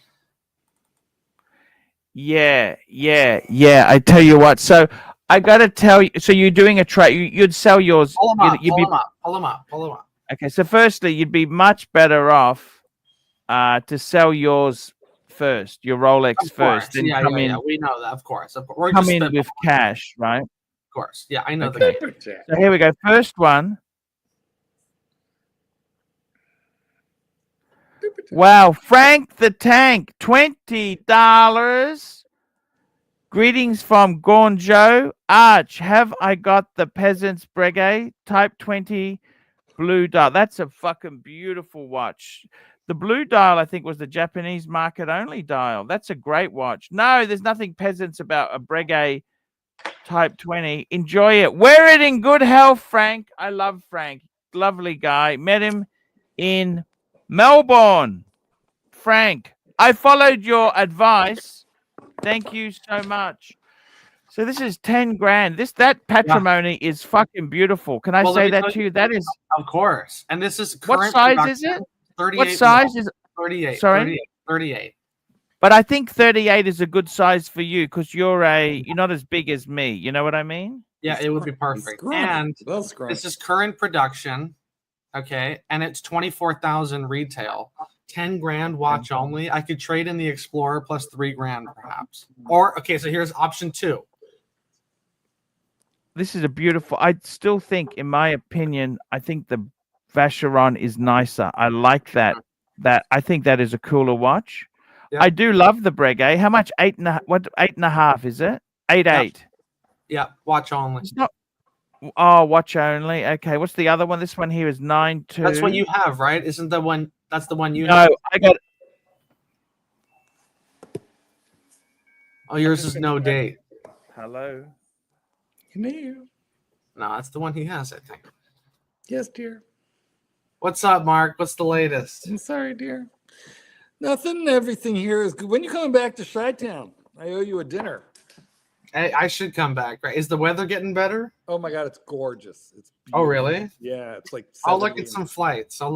Yeah. I tell you what. So I gotta tell you. So you're doing a trade. You'd sell yours. Pull them up. Okay. So firstly, you'd be much better off to sell yours first. Your Rolex first. Then Yeah, come in. We know that, of course. We're Come just in with cash, right? Of course. Yeah, I know Okay. the game. So here we go. First one. Wow, Frank the Tank, $20. Greetings from Guangzhou. Arch, have I got the Peasant's Breguet Type 20 blue dial? That's a fucking beautiful watch. The blue dial, I think, was the Japanese market only dial. That's a great watch. No, there's nothing peasants about a Breguet Type 20. Enjoy it. Wear it in good health, Frank. I love Frank. Lovely guy. Met him in Melbourne. Frank, I followed your advice. Thank you so much. So this is 10 grand. That patrimony is fucking beautiful. Can I say that to you? That is, of course. And this is what size is it? 38. What size is it? 38. Sorry, 38. But I think 38 is a good size for you because you're not as big as me. You know what I mean? Yeah, it would be perfect. And this is current production. Okay, and it's 24,000 retail. 10 grand watch only. I could trade in the Explorer plus 3 grand perhaps. Or okay, so here's option 2. This is a beautiful. I still think, in my opinion, I think the Vacheron is nicer. I like that. I think that is a cooler watch. Yep. I do love the Breguet. How much? 8.5 is it? 8.8. Yeah, watch only. It's not. Oh, watch only. Okay, what's the other one? This one here is 9.2. That's what you have, right? Isn't the one? That's the one you No, have. I got. Oh, yours is no date. Hello. Hello. No, that's the one he has, I think. Yes, dear. What's up, Mark? What's the latest? I'm sorry, dear. Nothing. Everything here is good. When you coming back to Chi-Town? I owe you a dinner. I should come back, right? Is the weather getting better? Oh my God, it's gorgeous. It's beautiful. Oh really? Yeah, it's like. I'll look at some flights. Yeah,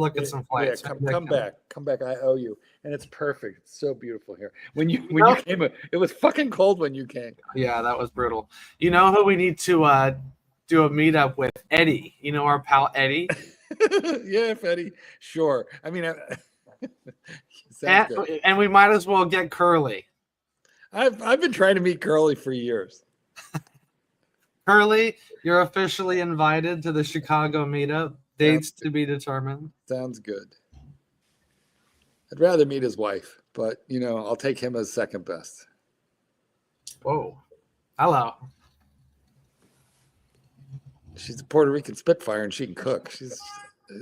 come back. Come back. I owe you, and it's perfect. It's so beautiful here. When you came, it was fucking cold when you came. Yeah, that was brutal. You know who we need to do a meetup with? Eddie. You know our pal Eddie. Yeah, Eddie. Sure. I mean, and we might as well get Curly. I've been trying to meet Curly for years. Curly, you're officially invited to the Chicago meetup. Dates to be determined. Sounds good. I'd rather meet his wife, but I'll take him as second best. Whoa. Hello. She's a Puerto Rican Spitfire and she can cook. His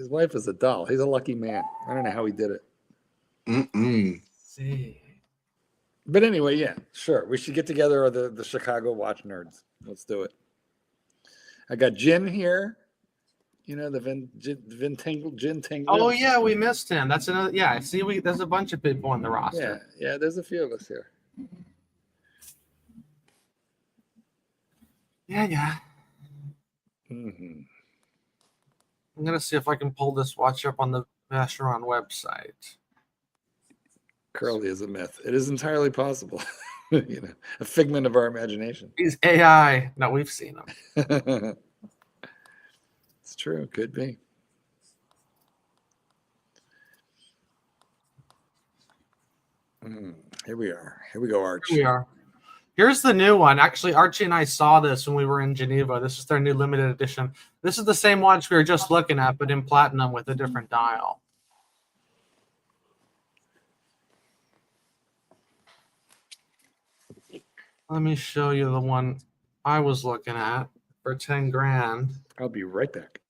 wife is a doll. He's a lucky man. I don't know how he did it. See. But anyway, yeah, sure. We should get together, the Chicago watch nerds. Let's do it. I got gin here. You know, the gin tangle. Oh yeah, we missed him. That's another. Yeah, I see. There's a bunch of people on the Yeah, roster. yeah. There's a few of us here. Yeah. Mm-hmm. I'm gonna see if I can pull this watch up on the Vacheron website. Curly is a myth. It is entirely possible. You know, a figment of our imagination. He's AI. No, we've seen him. It's true. Could be. Here we are. Here we go, Archie. Here we are. Here's the new one. Actually, Archie and I saw this when we were in Geneva. This is their new limited edition. This is the same watch we were just looking at, but in platinum with a different dial. Let me show you the one I was looking at for 10 grand. I'll be right back.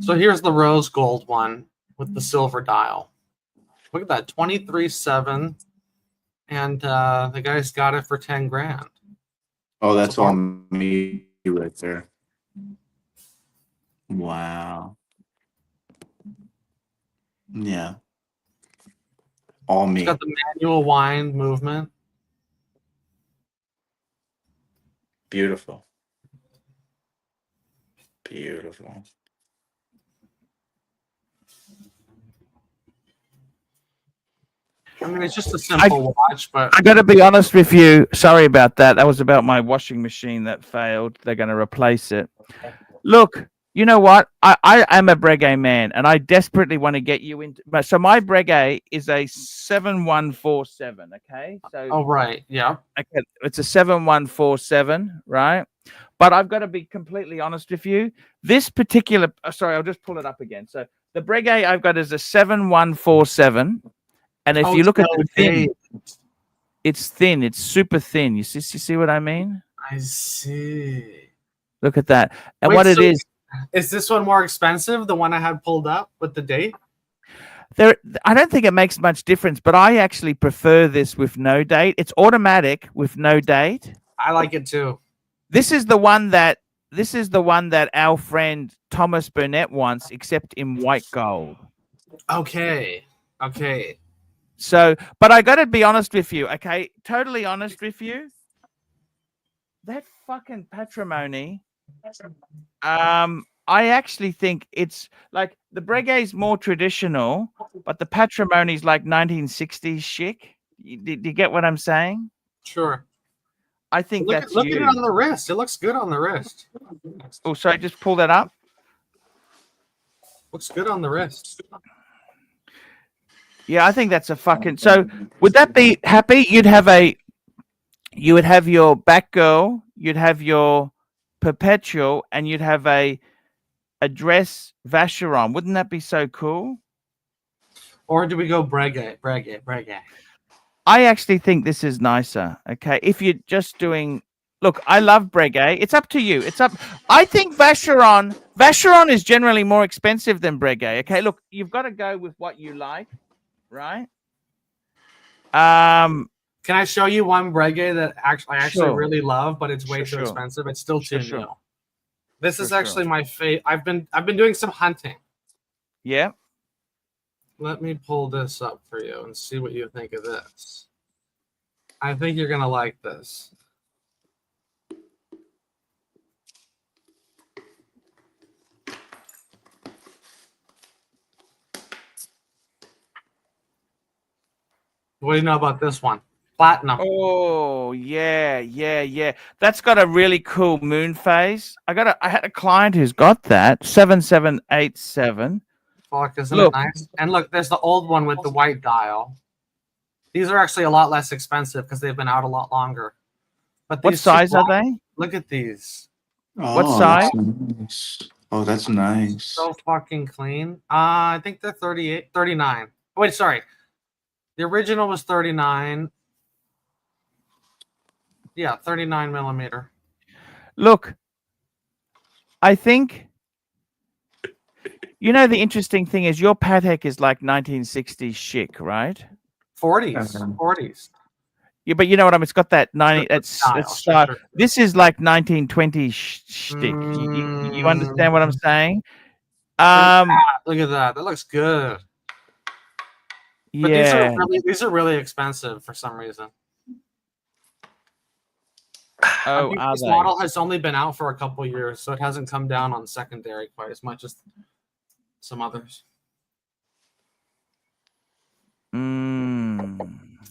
So here's the rose gold one with the silver dial. Look at that, 23.7, and the guy's got it for 10 grand. Oh, that's all me right there. Wow. Yeah. All me. It's got the manual wind movement. Beautiful. Beautiful. I mean, it's just a simple watch, but I got to be honest with you. Sorry about that. That was about my washing machine that failed. They're going to replace it. Look, you know what? I am a Breguet man, and I desperately want to get you into. So my Breguet is a 7147. Okay. So. Oh right, yeah. Okay, it's a 7147, right? But I've got to be completely honest with you. This particular. Sorry, I'll just pull it up again. So the Breguet I've got is a 7147. And if you look at the thin, it's thin. It's super thin. You see what I mean? I see. Look at that. And Wait, what it is this one more expensive? The one I had pulled up with the date? I don't think it makes much difference, but I actually prefer this with no date. It's automatic with no date. I like it too. This is the one that our friend Thomas Burnett wants, except in white gold. Okay. So, but I got to be honest with you, okay? Totally honest with you. That fucking patrimony, I actually think it's like the Breguet is more traditional, but the patrimony is like 1960s chic. Did you get what I'm saying? Sure. I think Look at it on the wrist. It looks good on the wrist. Oh, sorry, just pull that up. Looks good on the wrist. Yeah, I think that's a fucking. So, would that be happy? You would have your back girl, you'd have your perpetual, and you'd have a dress Vacheron. Wouldn't that be so cool? Or do we go Breguet? I actually think this is nicer. Okay, if you're just doing. Look, I love Breguet. It's up to you. I think Vacheron is generally more expensive than Breguet. Okay, look, you've got to go with what you like. Right. Can I show you one Breguet that I actually Sure. really love, but it's way too Sure. expensive? It's still too Sure. new. This is Sure. actually my favorite. I've been doing some hunting. Yeah. Let me pull this up for you and see what you think of this. I think you're gonna like this. What do you know about this one? Platinum. Oh yeah. That's got a really cool moon phase. I had a client who's got that 7787. Fuck, isn't Look. it nice? And look, there's the old one with the white dial. These are actually a lot less expensive because they've been out a lot longer. But What these size two are they? Look at these. What Oh, size? that's nice. Oh, that's nice. So fucking clean. I think they're 39. Wait, sorry. The original was 39. Yeah, 39 millimeter. Look, I think the interesting thing is your Patek is like 1960s chic, right? 40s. Yeah, but you know what I mean. It's got that 90. That's That's style, style. sure. This is like 1920 shtick. You understand what I'm saying? Look at that. That looks good. But Yeah. these are really expensive for some reason. I Oh, think are this they? model has only been out for a couple years, so it hasn't come down on secondary quite as much as some others.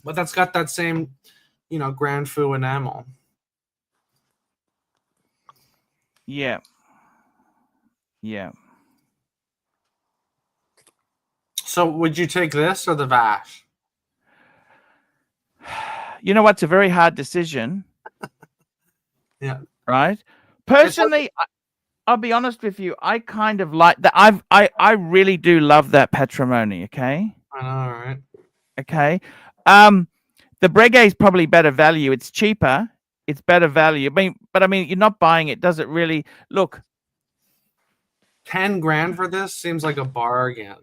But that's got that same, Grand Fu enamel. Yeah. Yeah. So would you take this or the Vash? You know what's a very hard decision. Yeah. Right. Personally, I'll be honest with you. I kind of like that. I really do love that patrimony. Okay. I know, right? Okay. The Breguet is probably better value. It's cheaper. It's better value. But I mean, you're not buying it. Does it really look? 10 grand for this seems like a bargain.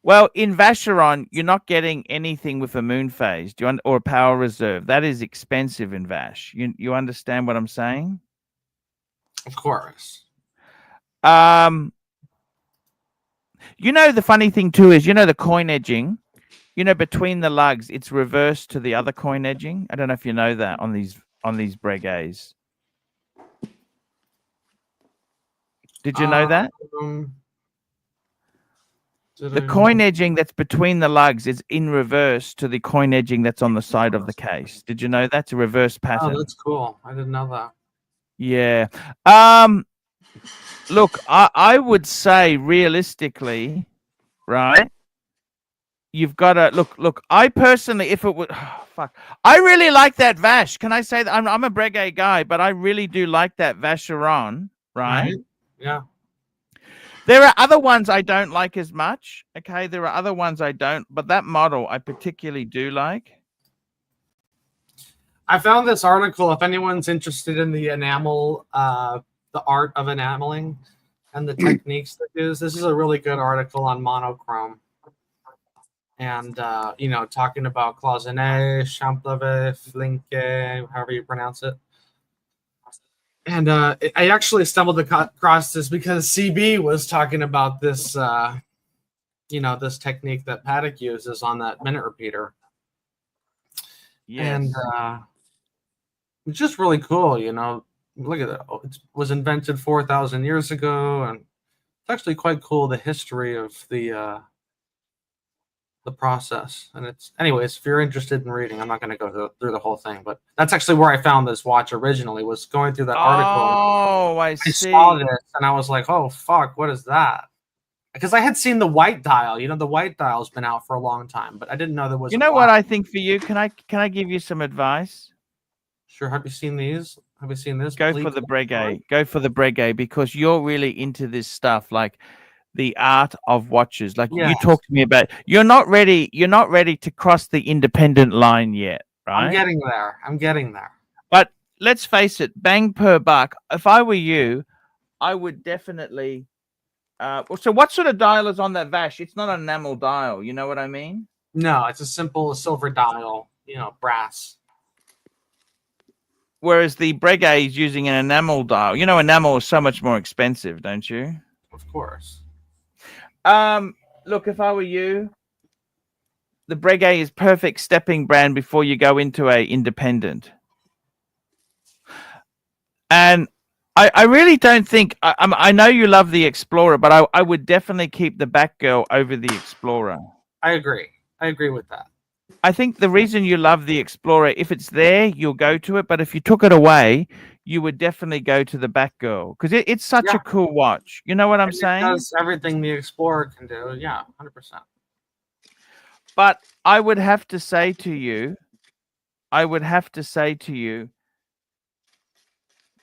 Well, in Vacheron, you're not getting anything with a moon phase. Or a power reserve? That is expensive in Vache. You understand what I'm saying? Of course. The funny thing too is, the coin edging, between the lugs, it's reversed to the other coin edging. I don't know if you know that on these Breguets. Did you know that? The coin edging that's between the lugs is in reverse to the coin edging that's on the side of the case. Did you know that's a reverse pattern? Oh, that's cool. I didn't know that. Yeah. Look, I would say realistically, right? You've got to look. I personally, if it would, I really like that Vache. Can I say that I'm a Breguet guy, but I really do like that Vacheron, right? Yeah. There are other ones I don't like as much. Okay, there are other ones I don't, but that model I particularly do like. I found this article. If anyone's interested in the enamel, the art of enameling, and the techniques that use, this is a really good article on monochrome. And talking about cloisonné, champlave, flinke, however you pronounce it. And I actually stumbled across this because CB was talking about this, this technique that Paddock uses on that minute repeater. Yes. And it's just really cool, Look at that. It was invented 4,000 years ago, and it's actually quite cool, the history of the process. And anyways, if you're interested in reading, I'm not going to go through the whole thing, but that's actually where I found this watch originally, was going through that article. Oh, I see. I saw this and I was like, oh fuck, what is that? Because I had seen the white dial. The white dial's been out for a long time, but I didn't know there was. What I think for you? Can I give you some advice? Sure. Have you seen these? Have you seen this? Go for the Breguet. Go for the Breguet, because you're really into this stuff, like the art of watches. Like you talk to me about. You're not ready to cross the independent line yet, right? I'm getting there. But let's face it, bang per buck. If I were you, I would definitely. So what sort of dial is on that Vache? It's not an enamel dial. You know what I mean? No, it's a simple silver dial. Brass. Whereas the Breguet is using an enamel dial. Enamel is so much more expensive, don't you? Of course. Look, if I were you, the Breguet is perfect stepping brand before you go into a independent. And I really don't think I know you love the Explorer, but I would definitely keep the Batgirl over the Explorer. I agree with that. I think the reason you love the Explorer, if it's there, you'll go to it. But if you took it away, you would definitely go to the Batgirl, because it's such a cool watch. You know what I'm saying? It does everything the Explorer can do. Yeah, 100%. But I would have to say to you,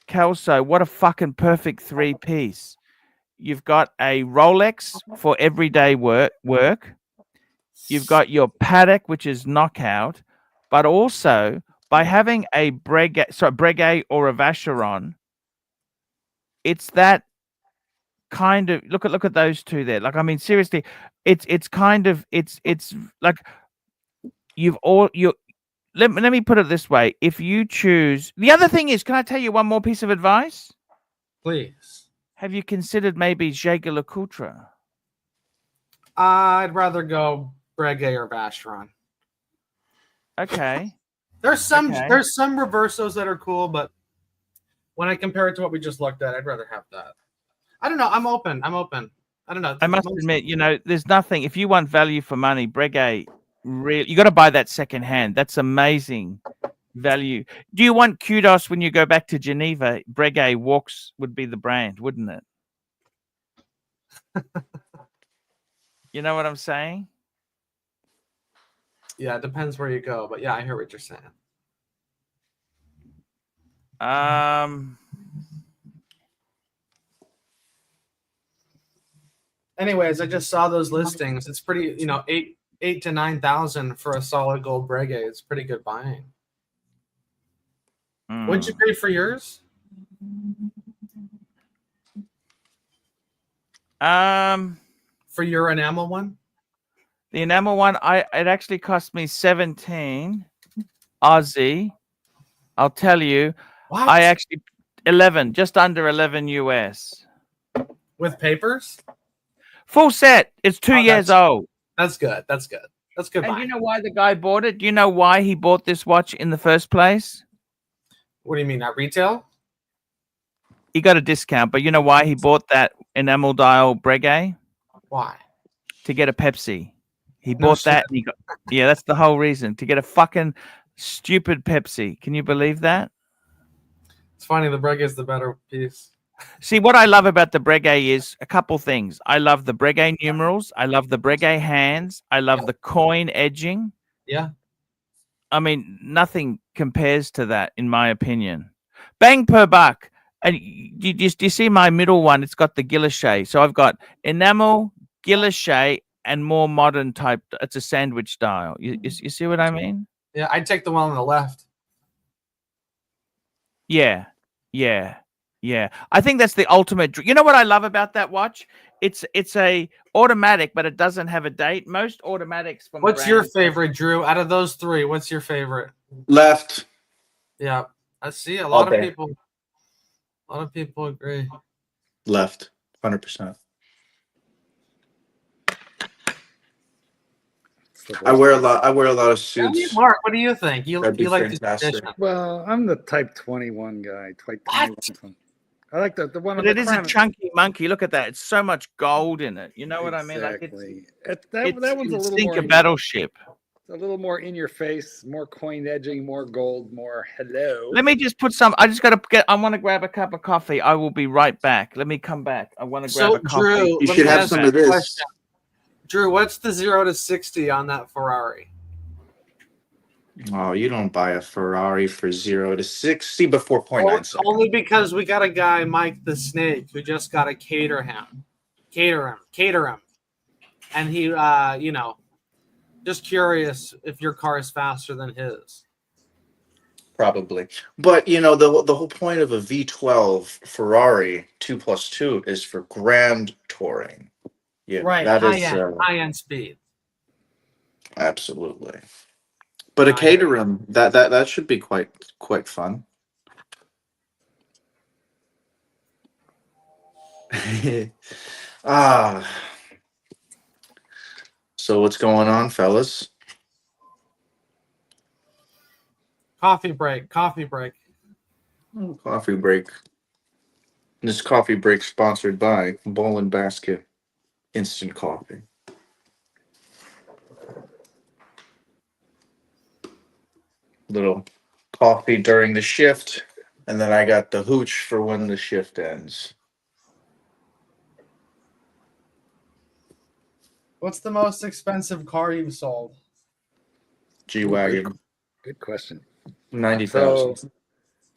Kelso, what a fucking perfect three-piece. You've got a Rolex for everyday work. You've got your Paddock, which is knockout, but also by having a Breguet or a Vacheron, it's that kind of look at those two there. Like, I mean, seriously, it's like you've all you. Let me put it this way: if you choose, the other thing is, can I tell you one more piece of advice? Please. Have you considered maybe ArchieLuxury? I'd rather go Breguet or Vacheron. Okay. There's some Okay. reversos that are cool, but when I compare it to what we just looked at, I'd rather have that. I don't know. I'm open. I don't know. I must admit, there's nothing. If you want value for money, Breguet, really, you got to buy that second hand. That's amazing value. Do you want kudos when you go back to Geneva? Breguet Walks would be the brand, wouldn't it? You know what I'm saying? Yeah, it depends where you go, but yeah, I hear what you're saying. Anyways, I just saw those listings. It's pretty, 8 to 9,000 for a solid gold Breguet. It's pretty good buying. What'd you pay for yours? For your enamel one? The enamel one, it actually cost me 17 Aussie. I'll tell you. What? I actually 11, just under 11 US. With papers? Full set. It's 2 years old. That's good. That's good. That's good. And you know why the guy bought it? Do you know why he bought this watch in the first place? What do you mean, at retail? He got a discount, but you know why he bought that enamel dial Breguet? Why? To get a Pepsi. He bought that. And yeah, that's the whole reason. To get a fucking stupid Pepsi. Can you believe that? It's funny. The Breguet is the better piece. See, what I love about the Breguet is a couple things. I love the Breguet numerals. I love the Breguet hands. I love the coin edging. Yeah. I mean, nothing compares to that, in my opinion. Bang per buck. And do you see my middle one? It's got the guilloche. So I've got enamel, guilloche, and more modern type. It's a sandwich style. You see what I mean? Yeah, I'd take the one on the left. Yeah. I think that's the ultimate. You know what I love about that watch? It's a automatic, but it doesn't have a date. Most automatics from What's your favorite, Drew? Out of those three, what's your favorite? Left. Yeah, I see a lot of people. A lot of people agree. Left, 100%. I wear a lot of suits. Mark, what do you think? You like the tradition? Well, I'm the Type 21 guy. Type 21. I like the one. But it is a chunky monkey. Look at that. It's so much gold in it. You know what I mean? Like that one's a little more. A battleship. It's a little more in your face, more coin edging, more gold, more hello. Let me just put some. I just got to get. I want to grab a cup of coffee. I will be right back. Let me come back. I want to grab a coffee. Drew, you should have some of this. Question. Drew, what's the 0 to 60 on that Ferrari? Oh, you don't buy a Ferrari for 0 to 60 before 0.9 seconds. Only because we got a guy, Mike the Snake, who just got to cater him. And he, just curious if your car is faster than his. Probably. But, the whole point of a V12 Ferrari 2+2 is for grand touring. Yeah, right. That high-end speed. Absolutely. But a Caterham, that should be quite fun. So what's going on, fellas? Coffee break. Oh, coffee break. This coffee break sponsored by Bowl and Basket Instant Coffee. Little coffee during the shift, and then I got the hooch for when the shift ends. What's the most expensive car you've sold? G-Wagon. Good question. 90,000.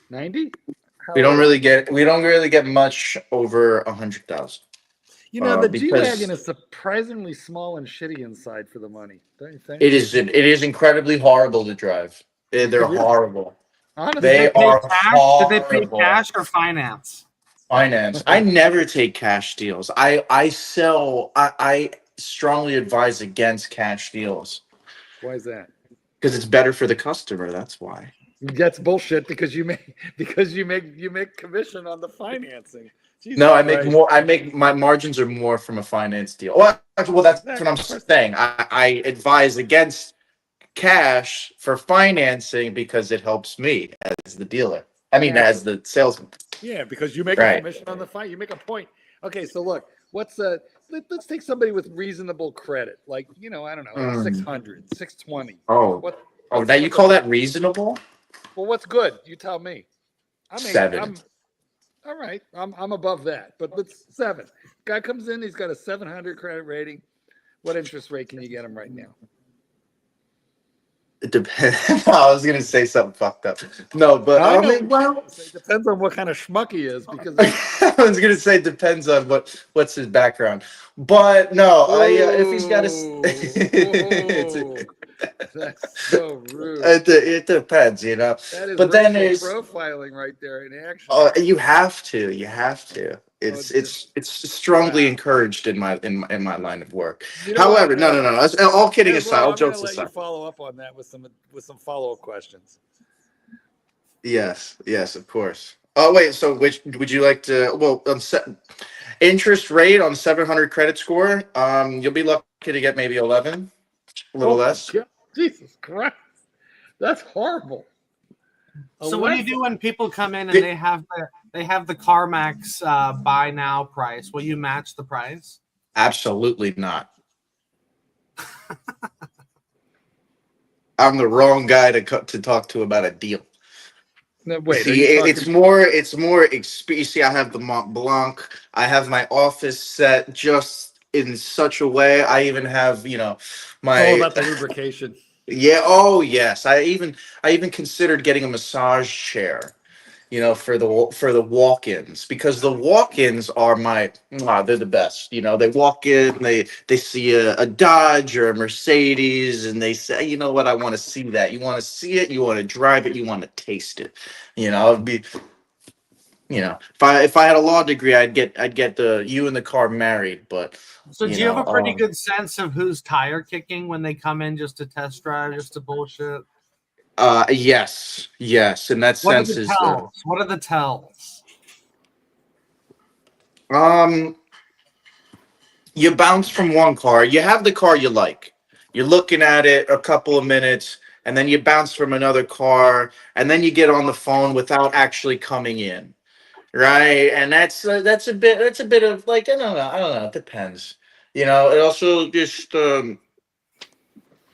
90? We don't really get much over 100,000. The G-Wagon is surprisingly small and shitty inside for the money, don't you think? It is incredibly horrible to drive. They're horrible. Honestly, They are horrible. Did they pay cash or finance? Finance. I never take cash deals. I strongly advise against cash deals. Why is that? Because it's better for the customer. That's why. That's bullshit because you make commission on the financing. Jesus No, I make Christ. more. My margins are more from a finance deal. Well, that's what I'm saying. I advise against cash for financing because it helps me as the dealer. I mean, as the salesman. Yeah, because you make a Right. commission on the fine. You make a point. Okay, so look, let's take somebody with reasonable credit, like I don't know, 600, 620. Oh, now you call that reasonable? Well, what's good? You tell me. 7. All right, I'm above that, but let's 7. Guy comes in, he's got a 700 credit rating. What interest rate can you get him right now? It depends. I was gonna say something fucked up. No, but It depends on what kind of schmuck he is, because I was gonna say depends on what's his background. But no, if he's got that's so rude. It depends, That is but then there's profiling right there in action. you have to. It's strongly encouraged in my line of work. However, no. All kidding aside, all jokes aside. You follow up on that with some follow-up questions. Yes, of course. Oh wait, so which would you like to? Well, interest rate on 700 credit score. You'll be lucky to get maybe 11, a little less. God. Jesus Christ, that's horrible. So what do you do when people come in and they have the CarMax buy now price? Will you match the price? Absolutely not. I'm the wrong guy to talk to about a deal. No, wait. See, it's more experience. See, I have the Mont Blanc. I have my office set just in such a way. I even have, my. All about the lubrication. Yeah. Oh, yes. I even considered getting a massage chair, for the walk-ins, because the walk-ins are they're the best. They walk in, they see a Dodge or a Mercedes, and they say, you know what, I want to see that. You want to see it, you want to drive it, you want to taste it. It'd be, if I had a law degree, I'd get you in the car married. But so do you have a pretty good sense of who's tire kicking when they come in just to test drive, just to bullshit? Yes, in that sense is what are the tells? You bounce from one car. You have the car you like. You're looking at it a couple of minutes, and then you bounce from another car, and then you get on the phone without actually coming in, right? And that's a bit of like, I don't know. It depends. It also just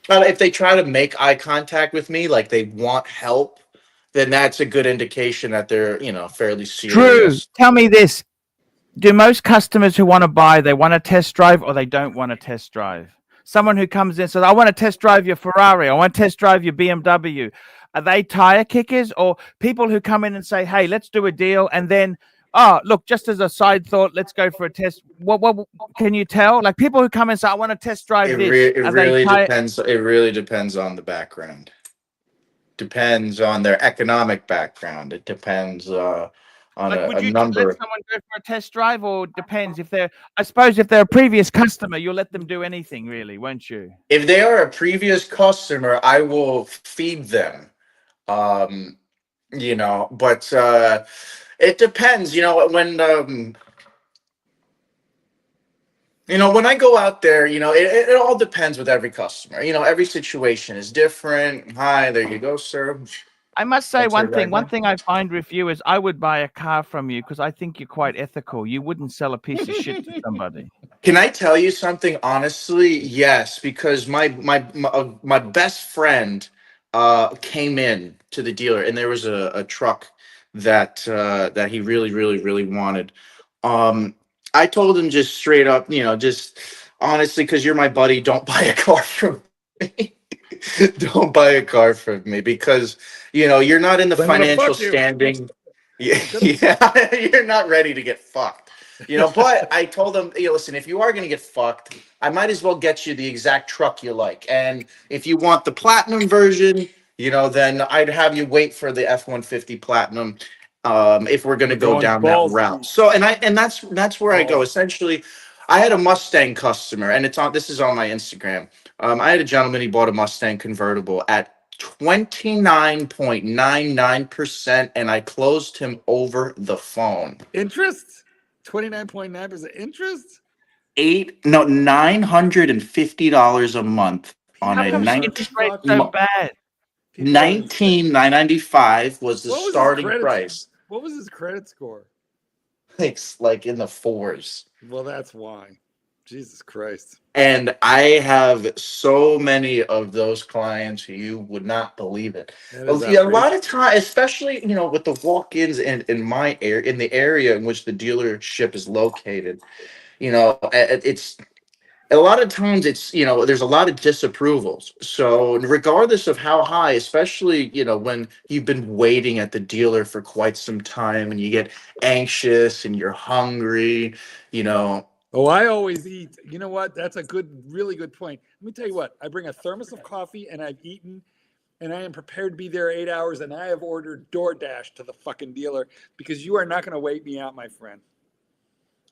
if they try to make eye contact with me, like they want help, then that's a good indication that they're, fairly serious. Drew, tell me this. Do most customers who want to buy, they want to test drive or they don't want to test drive? Someone who comes in says, I want to test drive your Ferrari. I want to test drive your BMW. Are they tire kickers, or people who come in and say, hey, let's do a deal, and then, oh, look, just as a side thought, let's go for a test. What can you tell? Like people who come in and say, I want to test drive this. It really depends. It really depends on the background. Depends on their economic background. It depends on would you number. let someone go for a test drive, or depends if they're? I suppose if they're a previous customer, you'll let them do anything, really, won't you? If they are a previous customer, I will feed them. But it depends. When I go out there, it all depends with every customer. Every situation is different. Hi, there you go, sir. I must say one thing. One thing I find with you is I would buy a car from you because I think you're quite ethical. You wouldn't sell a piece of shit to somebody. Can I tell you something? Honestly, yes, because my best friend came in to the dealer, and there was a truck that he really, really, really wanted. I told him just straight up, just honestly, because you're my buddy, don't buy a car from me. Don't buy a car from me because, you're not in the financial standing. Yeah, you're not ready to get fucked. But I told him, listen, if you are going to get fucked, I might as well get you the exact truck you like. And if you want the platinum version, then I'd have you wait for the F-150 Platinum. If we're going to go down that route. So, and that's where I go. Essentially, I had a Mustang customer, and this is on my Instagram. I had a gentleman, he bought a Mustang convertible at 29.99%, and I closed him over the phone. Interest? 29.9% interest? $950 a month on How a come the 19 interest rate so bad? 19,995 was the What was his starting credit? price. What was his credit score? It's like in the fours. Well, that's why. Jesus Christ. And I have so many of those clients, you would not believe it. That is A lot outrageous. of time, especially with the walk-ins in my area, in the area in which the dealership is located, it's a lot of times it's there's a lot of disapprovals. So regardless of how high, especially when you've been waiting at the dealer for quite some time and you get anxious and you're hungry, Oh, I always eat. You know what? That's a really good point. Let me tell you what. I bring a thermos of coffee and I've eaten and I am prepared to be there 8 hours and I have ordered DoorDash to the fucking dealer because you are not going to wait me out, my friend.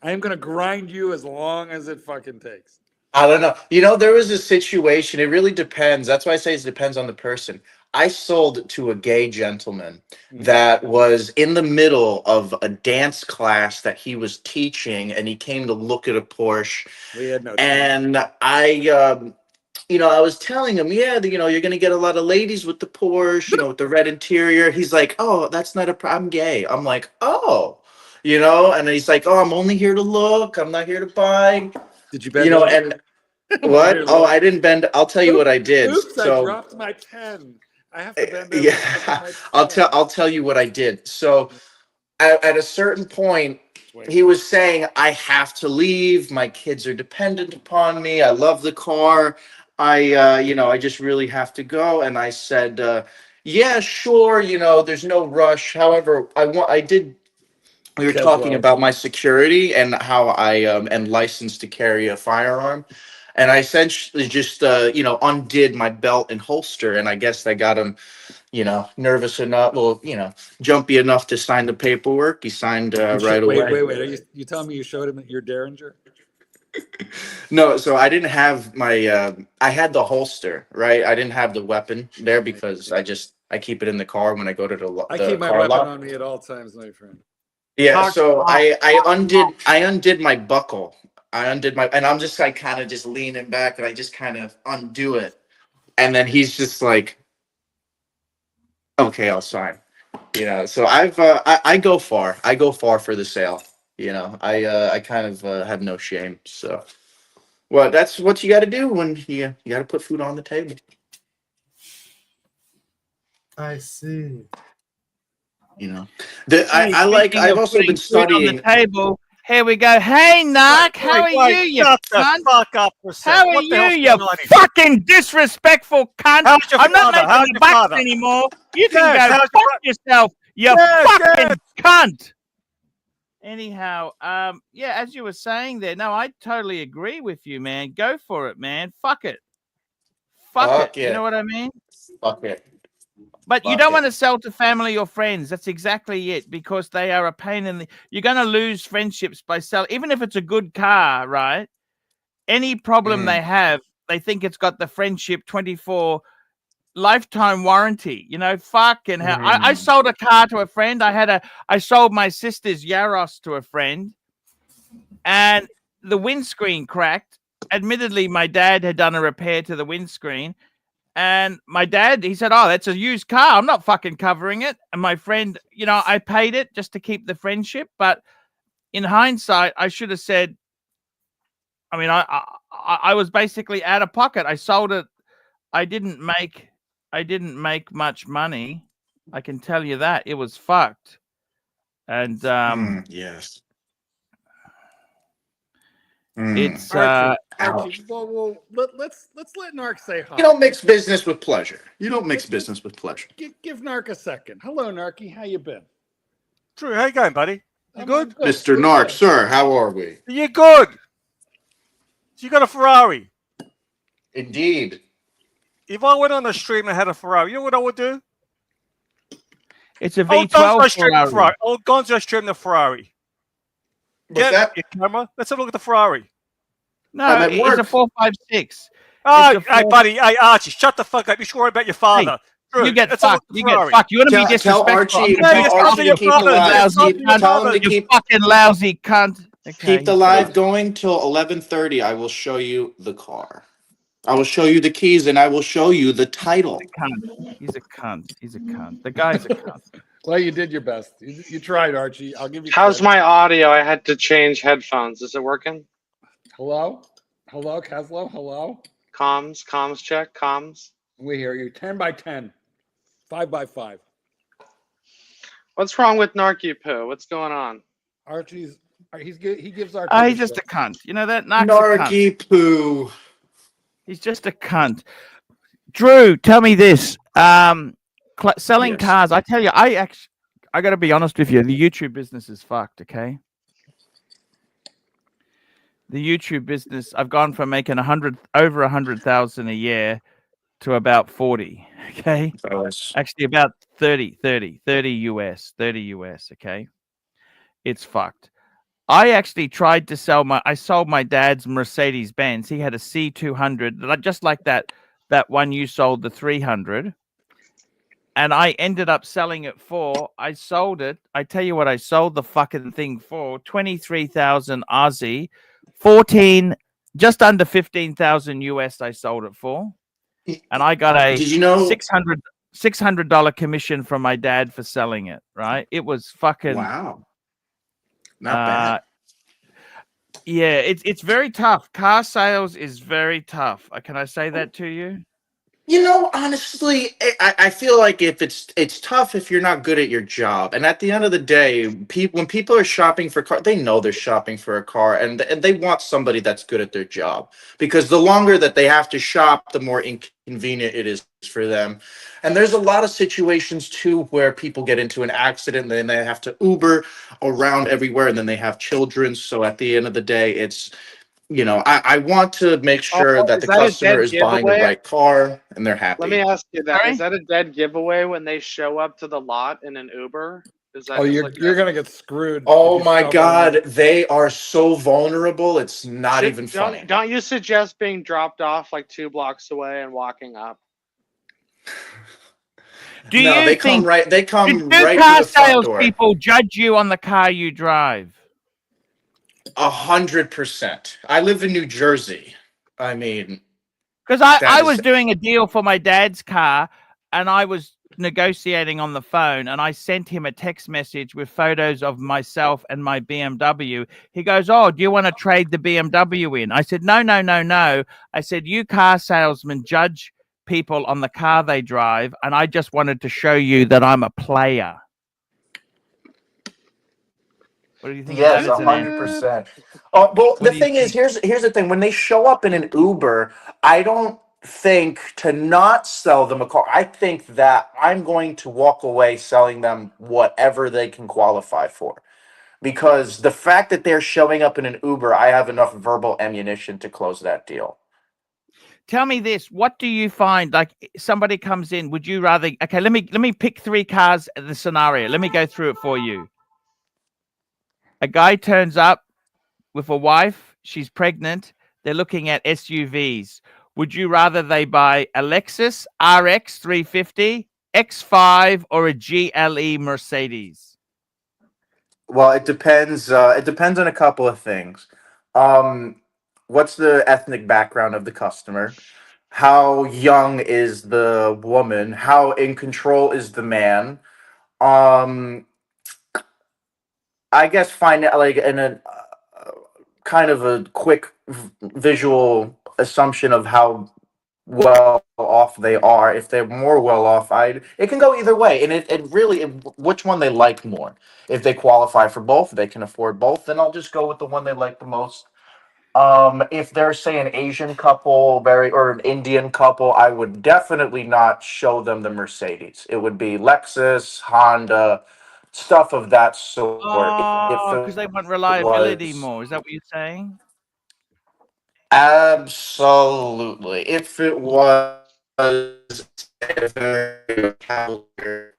I am going to grind you as long as it fucking takes. I don't know. There was a situation. It really depends. That's why I say it depends on the person. I sold to a gay gentleman that was in the middle of a dance class that he was teaching, and he came to look at a Porsche. We had no time. And I was telling him, yeah, you're going to get a lot of ladies with the Porsche, with the red interior. He's like, oh, that's not a problem. I'm gay. I'm like, oh, and he's like, oh, I'm only here to look. I'm not here to buy. Did you bet? And what? Oh, I didn't bend. I'll tell you what I did. Oops, so, I dropped my pen. I have to bend over. Yeah, I'll tell you what I did. So at a certain point, he was saying, I have to leave. My kids are dependent upon me. I love the car. I just really have to go. And I said, yeah, sure. There's no rush. However, we were talking about my security and how I am licensed to carry a firearm. And I essentially just, undid my belt and holster. And I guess I got him, nervous enough, jumpy enough to sign the paperwork. He signed right away. Wait. Are you telling me you showed him your Derringer? No, so I didn't have my, I had the holster, right? I didn't have the weapon there because I keep it in the car when I go to the I keep my weapon on me at all times, my friend. Yeah, so I undid my buckle. And I'm just like kind of just leaning back and I just kind of undo it. And then he's just like, okay, I'll sign. So I go far. I go far for the sale. I kind of have no shame. So that's what you got to do when you got to put food on the table. I see. I've also been studying. On the table. Here we go. Hey, Narc, how are you, you cunt? Fuck up for a second. How are you, you fucking disrespectful cunt? I'm not making the bucks anymore. You can go fuck yourself, you fucking cunt. Anyhow, yeah, as you were saying there, no, I totally agree with you, man. Go for it, man. Fuck it. Fuck it. You know what I mean? Fuck it. But you don't want to sell to family or friends. That's exactly it, because they are a pain in the... You're going to lose friendships by selling. Even if it's a good car, right? Any problem they have, they think it's got the friendship 24 lifetime warranty. Fucking hell. I sold a car to a friend. I sold my sister's Yaros to a friend, and the windscreen cracked. Admittedly, my dad had done a repair to the windscreen. And my dad, he said, oh, that's a used car. I'm not fucking covering it. And my friend, I paid it just to keep the friendship. But in hindsight, I should have said, I mean, I was basically out of pocket. I sold it. I didn't make much money. I can tell you that. It was fucked. And yes. It's Archie, well, let's let Narc say hi. You don't mix business with pleasure. Business with pleasure. Give Narc a second. Hello, Narky. How you been? Drew, how you going, buddy? You good? Mr. Narc, sir, how are we? You good? So you got a Ferrari? Indeed. If I went on the street and I had a Ferrari, you know what I would do? It's a V12 Ferrari. I'll go to the street in the Ferrari. Get your camera. Let's have a look at the Ferrari. No, it's a 456. Oh, It's a hey, Ford. buddy. Hey, Archie, shut the fuck up. You should worry about your father. You True. get It's a fucked. You get Ferrari. fucked. You want to be Tell disrespectful? Archie. I'm gonna Yeah, beat it's Tell you up, after Archie your to keep the father. you It's live. lousy after your cunt. Tell him to father. You keep fucking lousy cunt. Okay, the he's live gone. going till 11:30. I will show you the car. I will show you the keys, and I will show you the title. Cunt. He's a cunt. He's a cunt. The guy's a cunt. Well, you did your best. You tried, Archie. I'll give you How's credit. my audio? I had to change headphones. Is it working? Hello? Hello, Keslow? Hello? Comms check, comms. We hear you. 10 by 10. 5 by 5. What's wrong with Narky Poo? What's going on? Archie's he gives Archie. He's just a cunt. You know that? Narc's a cunt. Narky poo. He's just a cunt. Drew, tell me this. Selling Yes. cars. I tell you, I got to be honest with you. The YouTube business is fucked. Okay. The YouTube business. I've gone from making over 100,000 a year to about 40. Okay. Fellas. Actually, about 30 US. Okay. It's fucked. I actually tried to I sold my dad's Mercedes Benz. He had a C200, just like that one you sold, the 300. And I ended up selling it for, I sold it. I tell you what, I sold the fucking thing for 23,000 Aussie, just under 15,000 US. I sold it for. And I got a Did you know? $600 commission from my dad for selling it. Right? It was fucking Wow. Not bad. Yeah, it's very tough. Car sales is very tough. Can I say that to you? You know, honestly, I feel like if it's tough if you're not good at your job. And at the end of the day, when people are shopping for car, they know they're shopping for a car, and they want somebody that's good at their job. Because the longer that they have to shop, the more inconvenient it is for them. And there's a lot of situations too where people get into an accident, and then they have to Uber around everywhere, and then they have children. So at the end of the day, it's I want to make sure that is the that a customer dead is buying the giveaway? right car and they're happy. Let me ask you that. Sorry? Is that a dead giveaway when they show up to the lot in an Uber? Is that Oh, just you're like you're gonna get screwed. Oh if you my shop God, online. they are so vulnerable. It's not even funny. Don't you suggest being dropped off like 2 blocks away and walking up? Do No, you they think come right. They come do right car to the front door. salespeople judge you on the car you drive? 100%. I live in New Jersey. I mean, Because I that was is doing a deal for my dad's car, and I was negotiating on the phone, and I sent him a text message with photos of myself and my BMW. He goes, "Oh, do you want to trade the BMW in?" I said, "No, no, no, no." I said, "You car salesmen judge people on the car they drive, and I just wanted to show you that I'm a player." What do you think yes, of that as an answer? 100%. Oh well, What the do you thing is, think? here's the thing. When they show up in an Uber, I don't think to not sell them a car. I think that I'm going to walk away selling them whatever they can qualify for. Because the fact that they're showing up in an Uber, I have enough verbal ammunition to close that deal. Tell me this: what do you find? Like somebody comes in, would you rather? Okay, let me pick 3 cars in the scenario. Let me go through it for you. A guy turns up with a wife. She's pregnant. They're looking at SUVs. Would you rather they buy a Lexus RX 350, X5, or a GLE Mercedes? Well, it depends. It depends on a couple of things. What's the ethnic background of the customer? How young is the woman? How in control is the man? Um, I guess find out like in a kind of a quick visual assumption of how well off they are. If they're more well off, it can go either way, and it really which one they like more. If they qualify for both, they can afford both, then I'll just go with the one they like the most. If they're say an Asian couple, or an Indian couple, I would definitely not show them the Mercedes. It would be Lexus, Honda, stuff of that sort. If Oh, it because they want reliability was more. Is that what you're saying? absolutely, if it was a very cavalier,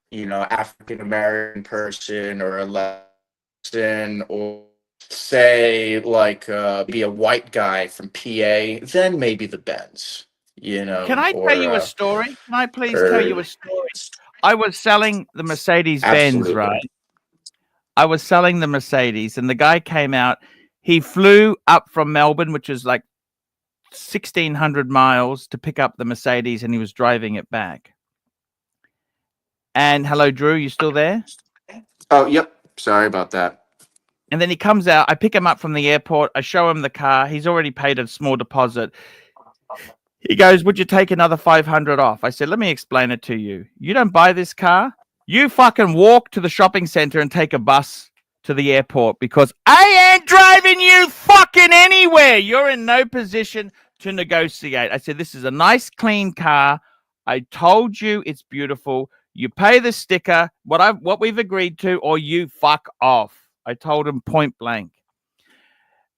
African American person or a Latin, or say like be a white guy from PA, then maybe the Benz. you know. Can I tell you a story? Can I please tell you a story? I was selling the Mercedes Benz, right? I was selling the Mercedes, and the guy came out. He flew up from Melbourne, which is like 1,600 miles, to pick up the Mercedes, and he was driving it back. And hello, Drew, you still there? Oh, yep. Sorry about that. And then he comes out. I pick him up from the airport. I show him the car. He's already paid a small deposit. He goes, would you take another 500 off? I said, let me explain it to you. You don't buy this car. You fucking walk to the shopping center and take a bus to the airport, because I ain't driving you fucking anywhere. You're in no position to negotiate. I said, this is a nice, clean car. I told you it's beautiful. You pay the sticker, what we've agreed to, or you fuck off. I told him point blank.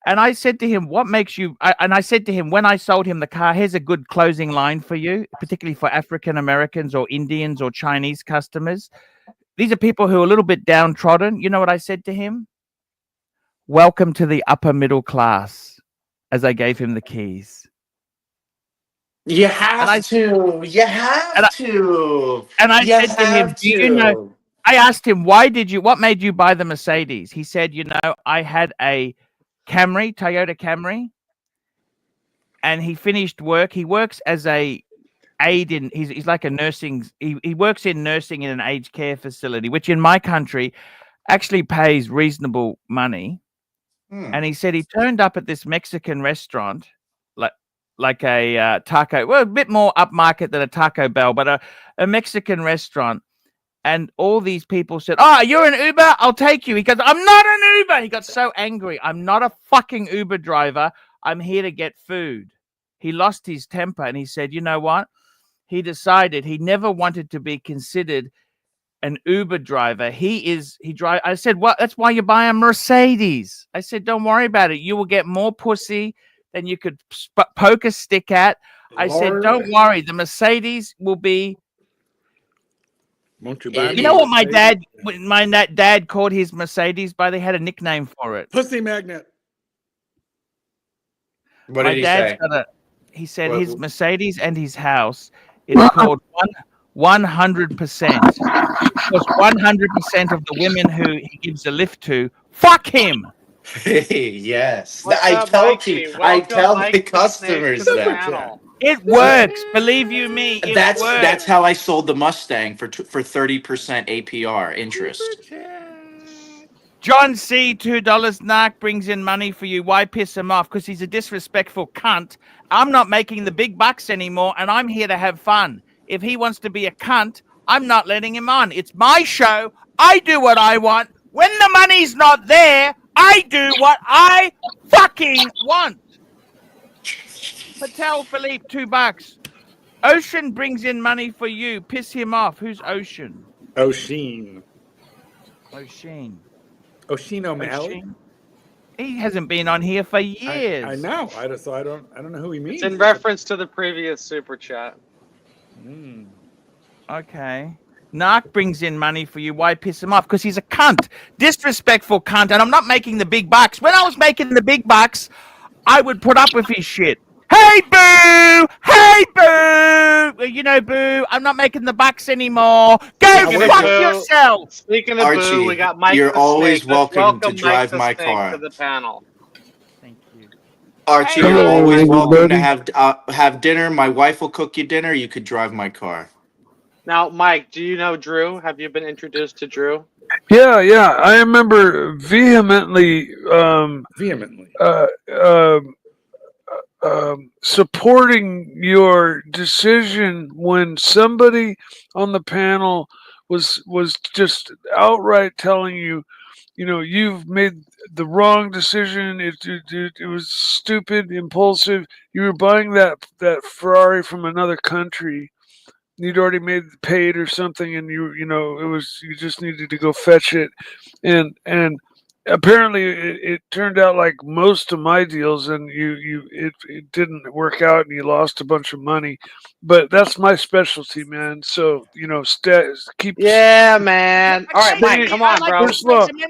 And I said to him, what makes you... I said to him, when I sold him the car, here's a good closing line for you, particularly for African Americans or Indians or Chinese customers. These are people who are a little bit downtrodden. You know what I said to him? Welcome to the upper middle class, as I gave him the keys. You have to. You have to. And I said to him, do you know... I asked him, what made you buy the Mercedes? He said, you know, I had a Camry, Toyota Camry, and he finished work. He works as a aide in, he's like a nursing, he works in nursing in an aged care facility, which in my country actually pays reasonable money. And he said he turned up at this Mexican restaurant, like a taco, well, a bit more upmarket than a Taco Bell, but a Mexican restaurant. And all these people said, oh, you're an Uber? I'll take you. He goes, I'm not an Uber. He got so angry. I'm not a fucking Uber driver. I'm here to get food. He lost his temper and he said, you know what? He decided he never wanted to be considered an Uber driver. I said, well, that's why you buy a Mercedes. I said, don't worry about it. You will get more pussy than you could poke a stick at. I said, don't worry. The Mercedes will be... Won't you buy you know what my dad called his Mercedes by? They had a nickname for it. Pussy magnet. What did he say? He said his Mercedes and his house is called 100%. Because 100% of the women who he gives a lift to, fuck him. Yes. I tell the customers that. It works. Believe you me, it works. That's how I sold the Mustang for 30% APR interest. John C. $2 narc brings in money for you. Why piss him off? Because he's a disrespectful cunt. I'm not making the big bucks anymore, and I'm here to have fun. If he wants to be a cunt, I'm not letting him on. It's my show. I do what I want. When the money's not there, I do what I fucking want. Patel Philippe, $2. Ocean brings in money for you. Piss him off. Who's Ocean? O'Sheen. O'Malley. He hasn't been on here for years. I know. I don't know who he means. It's in reference to the previous super chat. Okay. Narc brings in money for you. Why piss him off? Because he's a cunt. Disrespectful cunt. And I'm not making the big bucks. When I was making the big bucks, I would put up with his shit. Hey, Boo! Hey, Boo! You know, Boo, I'm not making the bucks anymore. Go fuck yourself! Speaking of Archie, Boo, we got Mike. you're always welcome to Mike drive my Snake car. to the panel. Thank you. Archie, you're always welcome to have dinner. My wife will cook you dinner. You could drive my car. Now, Mike, do you know Drew? Have you been introduced to Drew? Yeah. I remember vehemently supporting your decision when somebody on the panel was just outright telling you, you know, you've made the wrong decision. It was stupid, impulsive. You were buying that Ferrari from another country. You'd already paid or something, and you just needed to go fetch it, and apparently it turned out like most of my deals, and it didn't work out, and you lost a bunch of money. But that's my specialty, man. So keep. Yeah, man. All right, Mike, come on, bro.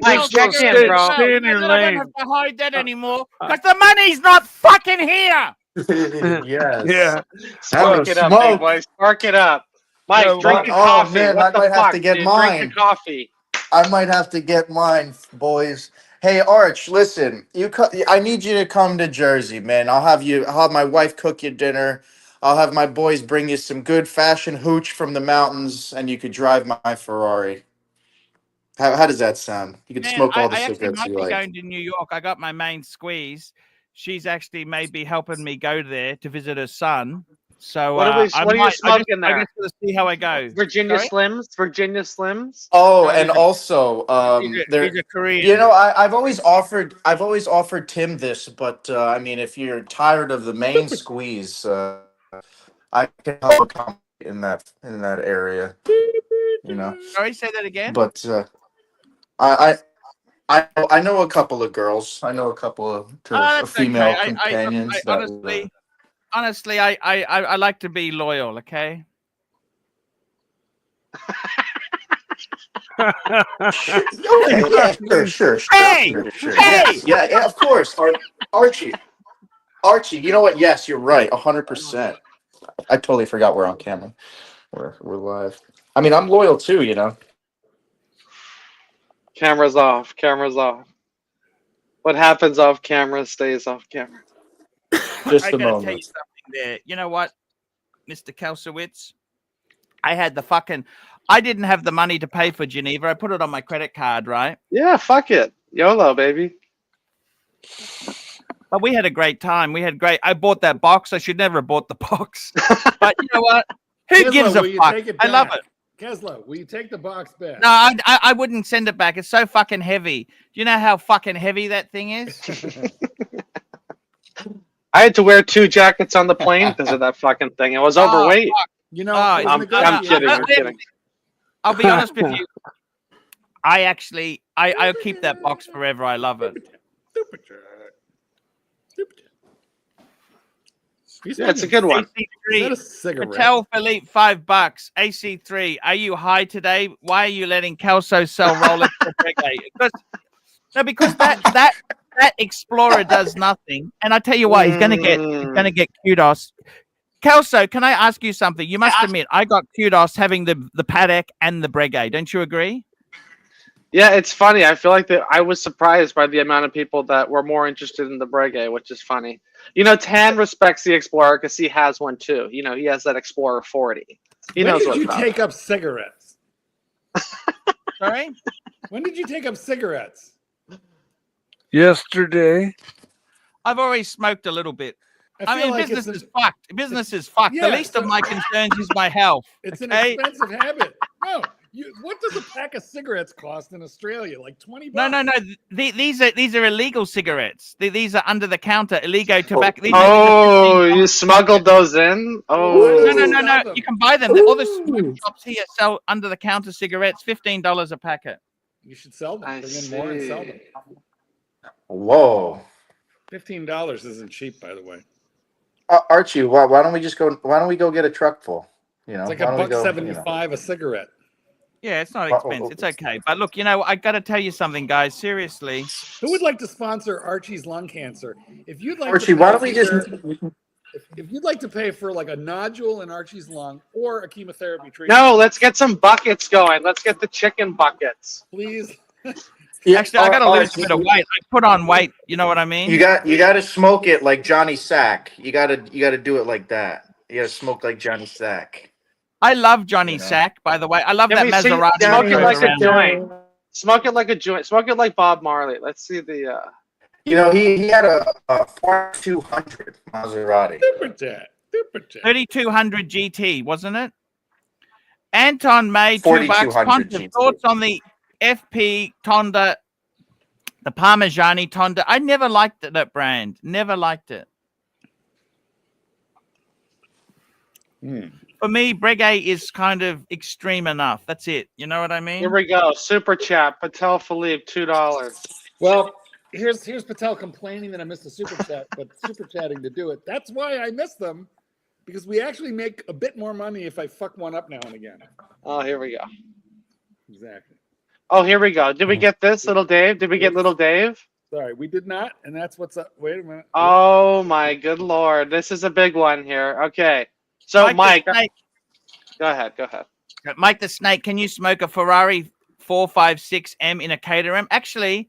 Mike, check in, bro. Stay in your lane. I don't have to hide that anymore because the money's not fucking here. Yes. Yeah. Spark it up, big boy. Spark it up. Mike, Yeah, drink a oh, coffee. man, What I the might have fuck, to get dude? mine. Drink a coffee. I might have to get mine, boys. Hey, Arch, listen. I need you to come to Jersey, man. I'll have my wife cook you dinner. I'll have my boys bring you some good fashion hooch from the mountains, and you could drive my Ferrari. How does that sound? You could Man, smoke all the I actually cigarettes might you be like. going to New York. I got my main squeeze. She's actually maybe helping me go there to visit her son. So What are you smoking I there? just want to see how I go. Virginia Sorry? Slims. Virginia Slims. Oh, No, and these are- also, these are Korean. you know, I've always offered Tim this, but I mean, if you're tired of the main squeeze, I can help accommodate in that area, you know. Sorry, say that again. But I know a couple of girls. I know a couple of That's female okay. companions I that. honestly, I like to be loyal. Okay. Okay, yeah, sure. Hey! Sure. Hey! Yeah, of course. Archie, you know what? Yes, you're right, 100%. I totally forgot we're on camera. We're live. I mean, I'm loyal too, you know. Cameras off. Cameras off. What happens off camera stays off camera. Just I a gotta tell moment. you something there. You know what, Mr. Kalsowitz? I didn't have the money to pay for Geneva. I put it on my credit card, right? Yeah, fuck it. YOLO, baby. But we had a great time. I bought that box. I should never have bought the box. But you know what? Who Kesla, gives a will you fuck? take it I love back? it. Kesla, will you take the box back? No, I wouldn't send it back. It's so fucking heavy. Do you know how fucking heavy that thing is? I had to wear 2 jackets on the plane because of that fucking thing. I was overweight. You know, Oh, it was I'm negotiated. kidding. I'm kidding. I'll be honest with you. I'll keep that box forever. I love it. Stupid chat. Yeah, it's a good one. Is that a cigarette? Patel Philippe, $5. AC3, are you high today? Why are you letting Kelso sell Rolex for reggae? Because that Explorer does nothing. And I tell you what, he's gonna get kudos. Kelso, can I ask you something? You must admit, I got kudos having the Paddock and the Breguet. Don't you agree? Yeah, it's funny. I feel like that I was surprised by the amount of people that were more interested in the Breguet, which is funny. You know, Tan respects the Explorer because he has one too. You know, he has that Explorer 40. He When knows did what's you up. take up cigarettes? Sorry? When did you take up cigarettes? Yesterday. I've always smoked a little bit. I feel mean, like business it's is fucked. Business is fucked. Yeah, the least of so- my concerns is my health. It's okay? an expensive habit. No, what does a pack of cigarettes cost in Australia? Like $20? No. These are illegal cigarettes. These are under the counter illegal tobacco. These Oh, you smuggled those in? Oh, no. You can buy them. All the smoke shops here sell under the counter cigarettes. $15 a packet. You should sell them. I Bring in more and sell see. them. Whoa, $15 isn't cheap, by the way. Archie, why don't we just go? Why don't we go get a truck full? You know, It's like why don't we go, $1.75 a cigarette. Yeah, it's not expensive. It's okay. But look, you know, I got to tell you something, guys. Seriously. Who would like to sponsor Archie's lung cancer? If you'd like Archie, to why don't we just? if you'd like to pay for like a nodule in Archie's lung or a chemotherapy treatment, no, let's get some buckets going. Let's get the chicken buckets. please. Yeah, Actually, I got to lose a Archie, bit of weight. I put on weight. You know what I mean? You got to smoke it like Johnny Sack. You got to do it like that. You got to smoke like Johnny Sack. I love Johnny You know. Sack, by the way. I love Can that we see- Maserati. smoke it that like goes a around. joint. Smoke it like a joint. Smoke it like Bob Marley. Let's see the. You know, he had a 4200 Maserati. Super chat. 3200 GT, wasn't it? Anton May, $2. 4200 Ponta, GT. thoughts on the FP Tonda, the Parmigiani Tonda? I never liked that brand. Never liked it. For me, Breguet is kind of extreme enough. That's it. You know what I mean? Here we go. Super chat. Patel Philippe, $2. Well, here's Patel complaining that I missed a super chat, but super chatting to do it. That's why I missed them, because we actually make a bit more money if I fuck one up now and again. Oh, here we go. Exactly. Oh, here we go. Did we get this, little Dave? Did we get little Dave? Sorry, we did not, and that's what's up. Wait a minute. Oh my good lord, this is a big one here. Okay, so Mike, the Snake, go ahead. Mike the Snake, can you smoke a Ferrari 456M in a Caterham? Actually,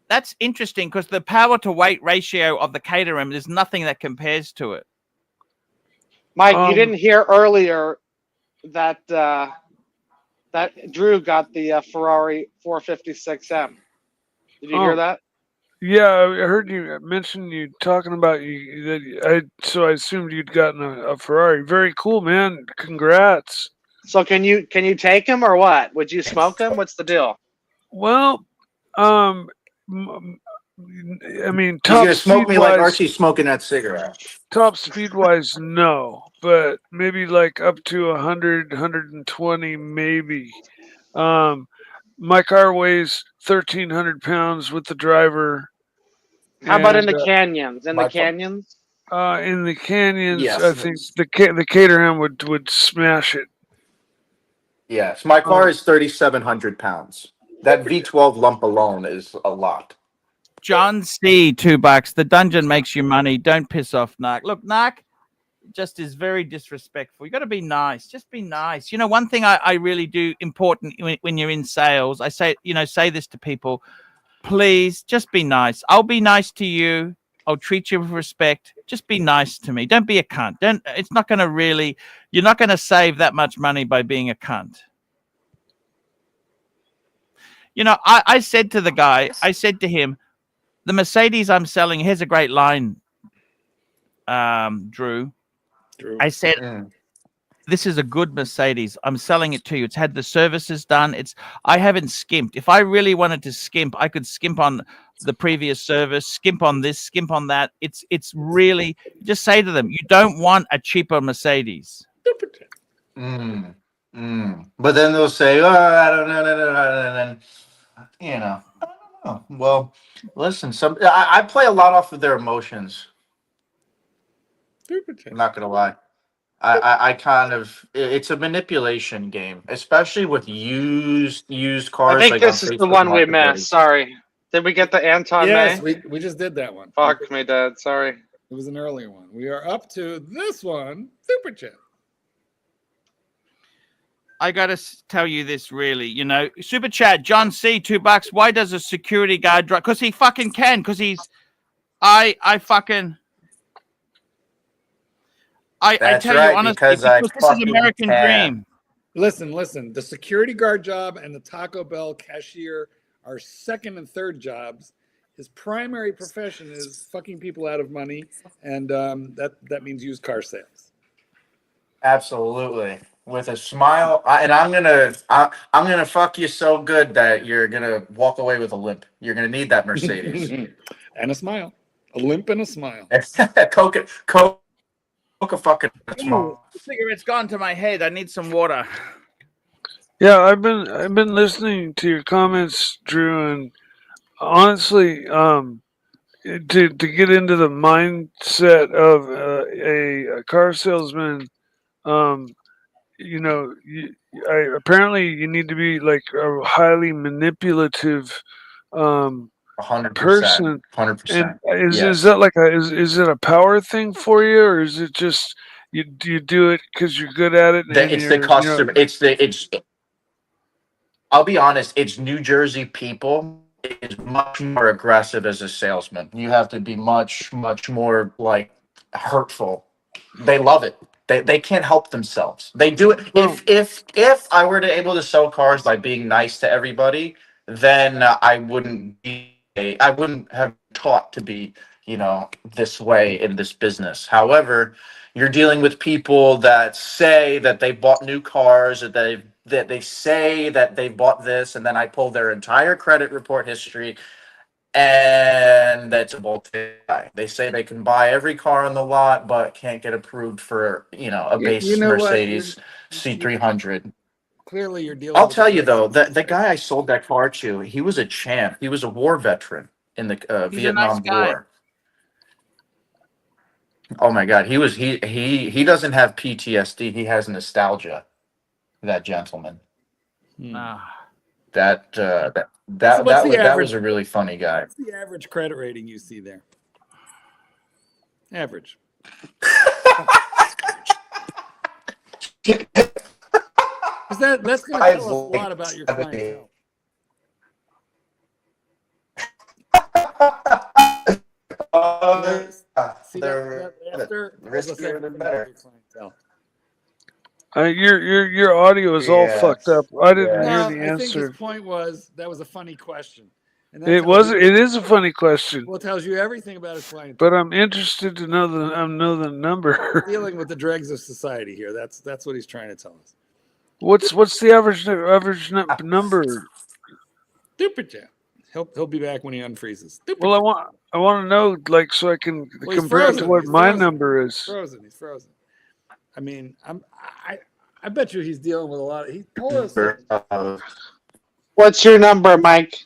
that's interesting because the power to weight ratio of the Caterham, there's nothing that compares to it. Mike, you didn't hear earlier that that Drew got the Ferrari 456M. Did you hear that? Yeah, I heard you mention you talking about so I assumed you'd gotten a Ferrari. Very cool, man. Congrats. So can you take him or what? Would you smoke him? What's the deal? Well, I mean, He's top gonna smoke me speed like wise, Archie smoking that cigarette. top speed wise, no, but maybe like up to 100, 120, maybe. My car weighs 1,300 pounds with the driver. How about in and, the canyons? In the my- canyons? In the canyons, Yes. I think the Caterham would smash it. Yes, my car is 3,700 pounds. That V12 lump alone is a lot. John C, $2. The dungeon makes you money. Don't piss off Narc. Look, Narc just is very disrespectful. You got to be nice. Just be nice. You know, one thing I really do important when you're in sales, I say, say this to people, please just be nice. I'll be nice to you. I'll treat you with respect. Just be nice to me. Don't be a cunt. It's not going to really, you're not going to save that much money by being a cunt. You know, I said to the guy, I said to him, the Mercedes I'm selling, here's a great line, Drew. I said, this is a good Mercedes. I'm selling it to you. It's had the services done. I haven't skimped. If I really wanted to skimp, I could skimp on the previous service, skimp on this, skimp on that. It's really, just say to them, you don't want a cheaper Mercedes. But then they'll say, oh, I don't know, and then, I don't know. Well, listen, I play a lot off of their emotions. I'm not gonna lie. I kind of, it's a manipulation game, especially with used cars. I think like this on is the Facebook one we Marketplace. missed. Sorry. Did we get the Anton Yes, May? we just did that one. Fuck me, Dad. Sorry. It was an earlier one. We are up to this one, Super Chat. I got to tell you this really, Super Chat, John C, $2. Why does a security guard drive? Because he fucking can. Because I tell you honestly, because this is American dream. Listen. The security guard job and the Taco Bell cashier are second and third jobs. His primary profession is fucking people out of money, and that means used car sales. Absolutely, with a smile, and I'm gonna fuck you so good that you're gonna walk away with a limp. You're gonna need that Mercedes and a smile, a limp and a smile. Coca fucking smile. The cigarette's gone to my head. I need some water. Yeah, I've been listening to your comments, Drew, and honestly, to get into the mindset of a car salesman, apparently you need to be like a highly manipulative 100%, person. 100%. And is that like is it a power thing for you, or is it just you do it because you're good at it? It's the customer. I'll be honest. It's New Jersey people. It's much more aggressive as a salesman. You have to be much more like hurtful. They love it. They can't help themselves. They do it. If I were to able to sell cars by being nice to everybody, then I wouldn't have taught to be, this way in this business. However, you're dealing with people that say that they bought new cars, or that they say that they bought this, and then I pull their entire credit report history, and that's a bullshit. They say they can buy every car on the lot, but can't get approved for, a base Mercedes C300. Clearly, you're dealing. I'll tell you though, the guy I sold that car to, he was a champ. He was a war veteran in the Vietnam War. Oh my God, he doesn't have PTSD. He has nostalgia. That gentleman. That So what's the that average? was a really funny guy. What's the average credit rating you see there? Average. That's going to tell us a lot about your clientele. See that laughter? Clientele. Your audio is all fucked up. I didn't hear the I think answer. his point was that was a funny question. And that It tells was. you- It is a funny question. Well, it tells you everything about his clientele. But I'm interested to know the number. Dealing with the dregs of society here. That's what he's trying to tell us. What's the average number? Stupid Jeff. He'll be back when he unfreezes. Stupid Well, I want to know, like, so I can Well, he's compare it to frozen. what He's my frozen. number is. He's frozen. I mean, I bet you he's dealing with a lot. He told us. What's your number, Mike?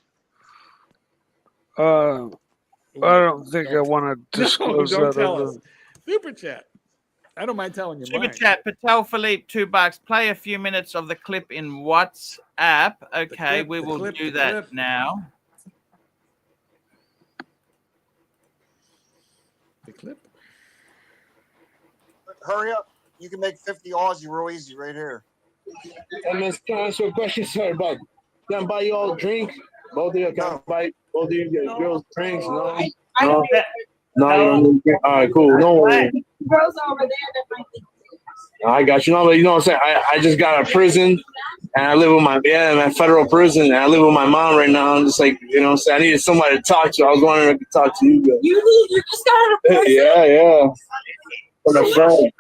I don't think I want to disclose don't that. tell us. Super chat. I don't mind telling you. Super mine. chat. Patel Philippe, $2. Play a few minutes of the clip in WhatsApp. Okay, we will do that now. The clip. Hurry up. You can make 50 Aussie real easy right here. And let's answer a question, sorry, about can I buy you all drinks? Both of you can buy both of you get girls drinks? No. No, you don't need drink. All right, cool. No worries. Girls over there that might be. I got you. No, but you know what I'm saying? I just got out of prison and I live with my I'm at federal prison and I live with my mom right now. I'm just like, you know what I'm saying? I needed somebody to talk to. I was wondering if I could talk to you guys. You just got out of prison? Yeah. From the phone.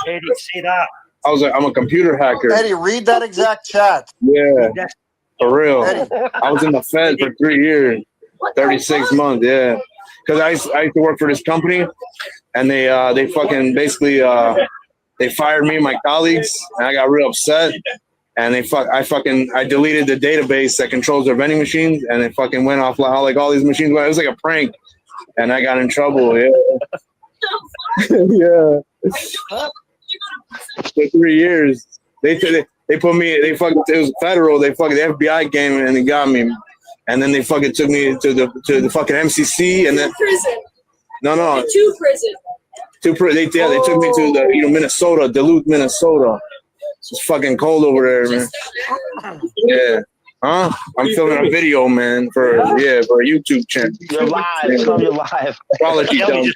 Eddie, sit up. I was like, I'm a computer hacker. Eddie, read that exact chat. Yeah. For real. I was in the Fed for 3 years, 36 months, yeah. Because I used to work for this company, and they fucking basically they fired me and my colleagues, and I got real upset. And I deleted the database that controls their vending machines, and it fucking went off like all these machines went. It was like a prank, and I got in trouble. Yeah, yeah. For 3 years, they put me. It was federal. The FBI came and they got me, and then they fucking took me to the fucking MCC, and then Prison. no. To prison. They took me to Minnesota, Duluth, Minnesota. It's fucking cold over there, man. Yeah. Huh? I'm filming a video, man, for a YouTube channel. You're live. You're live. Apology, dumb.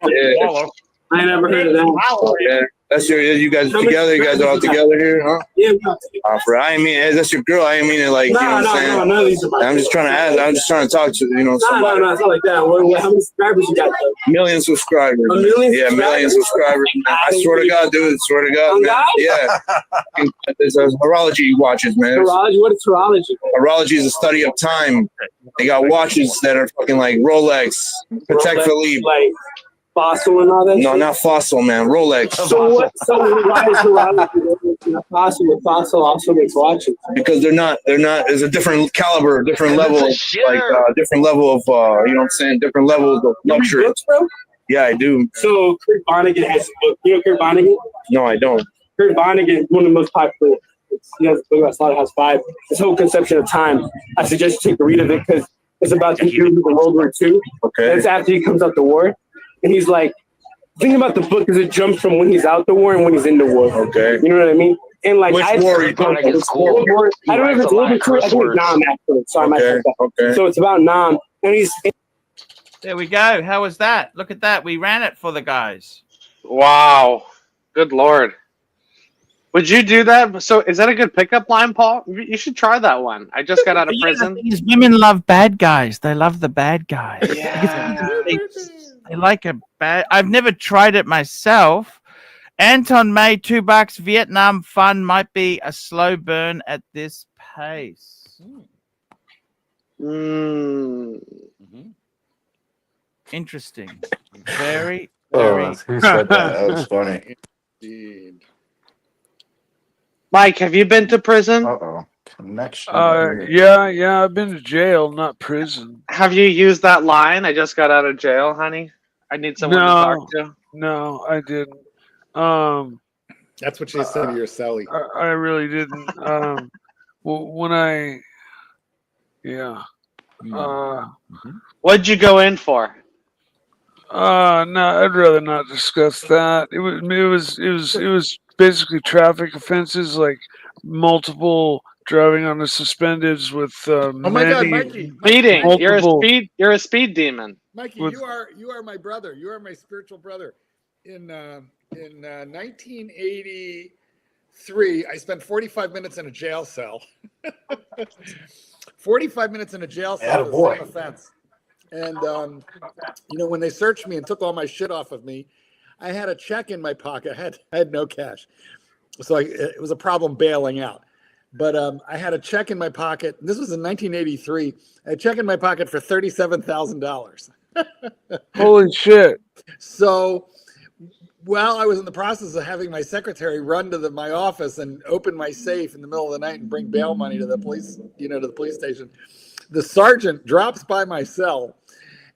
Yeah. I never heard of that. Yeah. That's you guys together. You guys are all together here, huh? Yeah. I ain't mean that's your girl. I ain't mean it like you know what I'm saying. No, these are my I'm just trying to ask. I'm just trying to talk to somebody. No, it's not like that. How many subscribers you got? Million subscribers. A million? Yeah, million subscribers. I swear to God, dude. Swear to God, man. Yeah. There's horology watches, man. Horology? What is horology? Horology is a study of time. They got watches that are fucking like Rolex, Patek Philippe. Like Fossil and all that? No, not Fossil, man. Rolex. So why is horology Fossil? Fossil also makes watches. Because they're not. There's a different caliber, different level, different level of, you know what I'm saying? Different levels of luxury. You read books, bro? Yeah, I do. So Kurt Vonnegut has a book. You know Kurt Vonnegut? No, I don't. Kurt Vonnegut is one of the most popular. He has a book about Slaughterhouse Five. This whole conception of time. I suggest you take a read of it because it's about the years of World War II. Okay. And it's after he comes out the war. And he's like, think about the book because it jumps from when he's out the war and when he's in the war. Okay. You know what I mean? And like, Which war are you talking about? I don't know if it's World War II. I think it's Nam, actually. So I might say that. Okay. So it's about Nam. And he's. There we go. How was that? Look at that. We ran it for the guys. Wow. Good Lord. Would you do that? So is that a good pickup line, Paul? You should try that one. I just got out of prison. These women love bad guys. They love the bad guys. Yeah. They like a bad. I've never tried it myself. Anton May, $2. Vietnam fun might be a slow burn at this pace. Interesting. Very, very. Who said that? That was funny. Indeed. Mike, have you been to prison? Uh-oh. Connection. Yeah, I've been to jail, not prison. Have you used that line? I just got out of jail, honey. I need someone to talk to. No, I didn't. That's what you said to your cellie. I really didn't. When I Yeah. What'd you go in for? No, I'd rather not discuss that. It was basically traffic offenses, like multiple driving on the suspendeds with Oh my God, many Mikey! Speeding. multiple. You're a speed demon. Mikey, with- you are my brother. You are my spiritual brother. In 1983, I spent 45 minutes in a jail cell. 45 minutes in a jail cell for the same offense. And you know, when they searched me and took all my shit off of me, I had a check in my pocket. I had no cash, so it was a problem bailing out. But I had a check in my pocket. This was in 1983. I had a check in my pocket for $37,000. Holy shit! So while I was in the process of having my secretary run to my office and open my safe in the middle of the night and bring bail money to the police, to the police station, the sergeant drops by my cell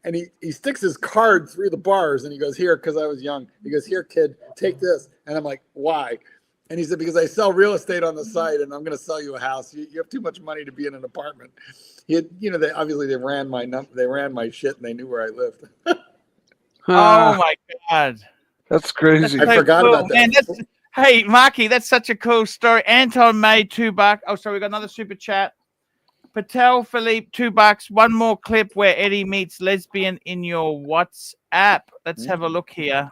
and he sticks his card through the bars and he goes, "Here," because I was young. He goes, "Here, kid, take this." And I'm like, "Why?" And he said, "Because I sell real estate on the side and I'm going to sell you a house. You have too much money to be in an apartment." He had, they ran my shit and they knew where I lived. Oh my God. That's crazy. I forgot about that. Man, hey, Marky, that's such a cool story. Anton made $2. Oh, sorry, we got another super chat. Patel Philippe, $2. One more clip where Eddie meets lesbian in your WhatsApp. Let's have a look here.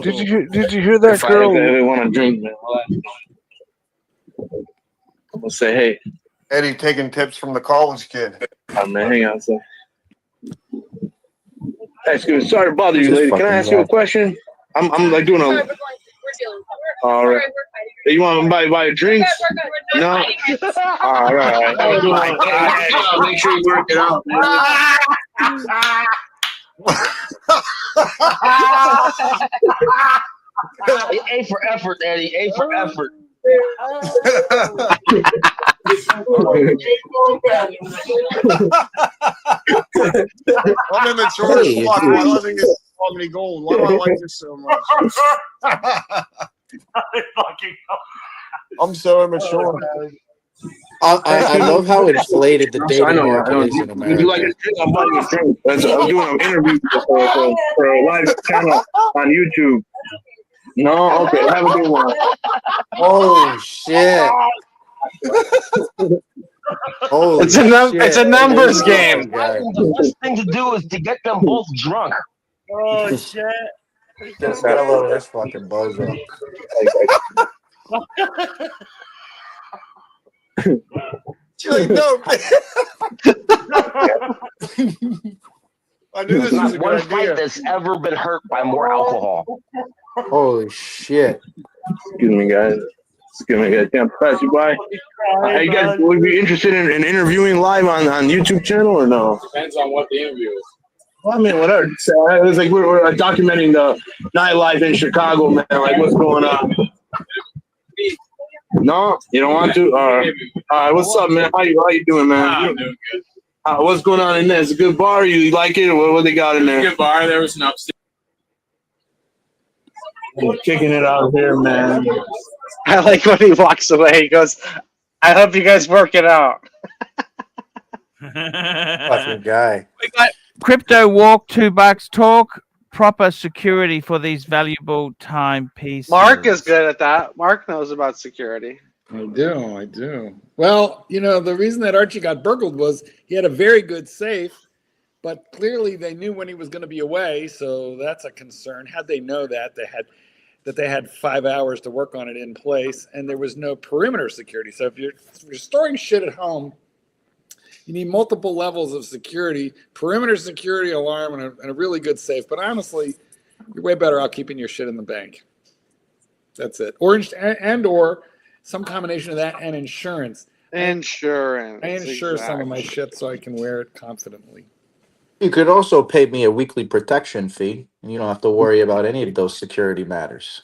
Did you hear that girl? If they want to drink, I'll say, hey. Eddie taking tips from the college kid. Oh, man, hang on a second. Hey, excuse me. Sorry to bother you, lady. Can I ask you a question? I'm like doing a. All right. You want to buy a drinks? No. All right. Make sure you work it out. A for effort, Eddie. A for effort. I'm immature as fuck. I don't think it's comedy gold. Why do I like this so much? I'm so immature. I love how inflated the dating market is in America. Would you like a drink? I'm buying a drink. I'm doing an interview for a live channel on YouTube. No? Okay. Have a good one. Oh, shit. Holy It's a numbers game. The best thing to do is to get them both drunk. Oh, shit. Just got a load of this fucking bozo. She's like, no. I knew this was Not a one good fight idea. that's ever been hurt by more alcohol. Holy shit. Excuse me, guys. Excuse me, guys. Can't pass you by. Hey, guys, would you be interested in interviewing live on YouTube channel or no? Depends on what the interview is. Well, I mean, whatever. It's like we're documenting the nightlife in Chicago, man. Like, what's going on? No, you don't want to? All right, what's up, man? How you doing, man? I'm doing good. What's going on in there? It's a good bar. You like it? Or what they got in there? Good bar. There was an upstairs. Kicking it out here, man. I like when he walks away. He goes, "I hope you guys work it out." Fucking guy. We got Crypto Walk, $2. Talk proper security for these valuable timepieces. Mark is good at that. Mark knows about security. I do. Well, the reason that Archie got burgled was he had a very good safe, but clearly they knew when he was going to be away, so that's a concern. Had they know that, they had 5 hours to work on it in place, and there was no perimeter security. So if you're storing shit at home, you need multiple levels of security, perimeter security, alarm, and a really good safe. But honestly, you're way better off keeping your shit in the bank. That's it. Or some combination of that and insurance. Insurance. I insure some of my shit so I can wear it confidently. You could also pay me a weekly protection fee, and you don't have to worry about any of those security matters.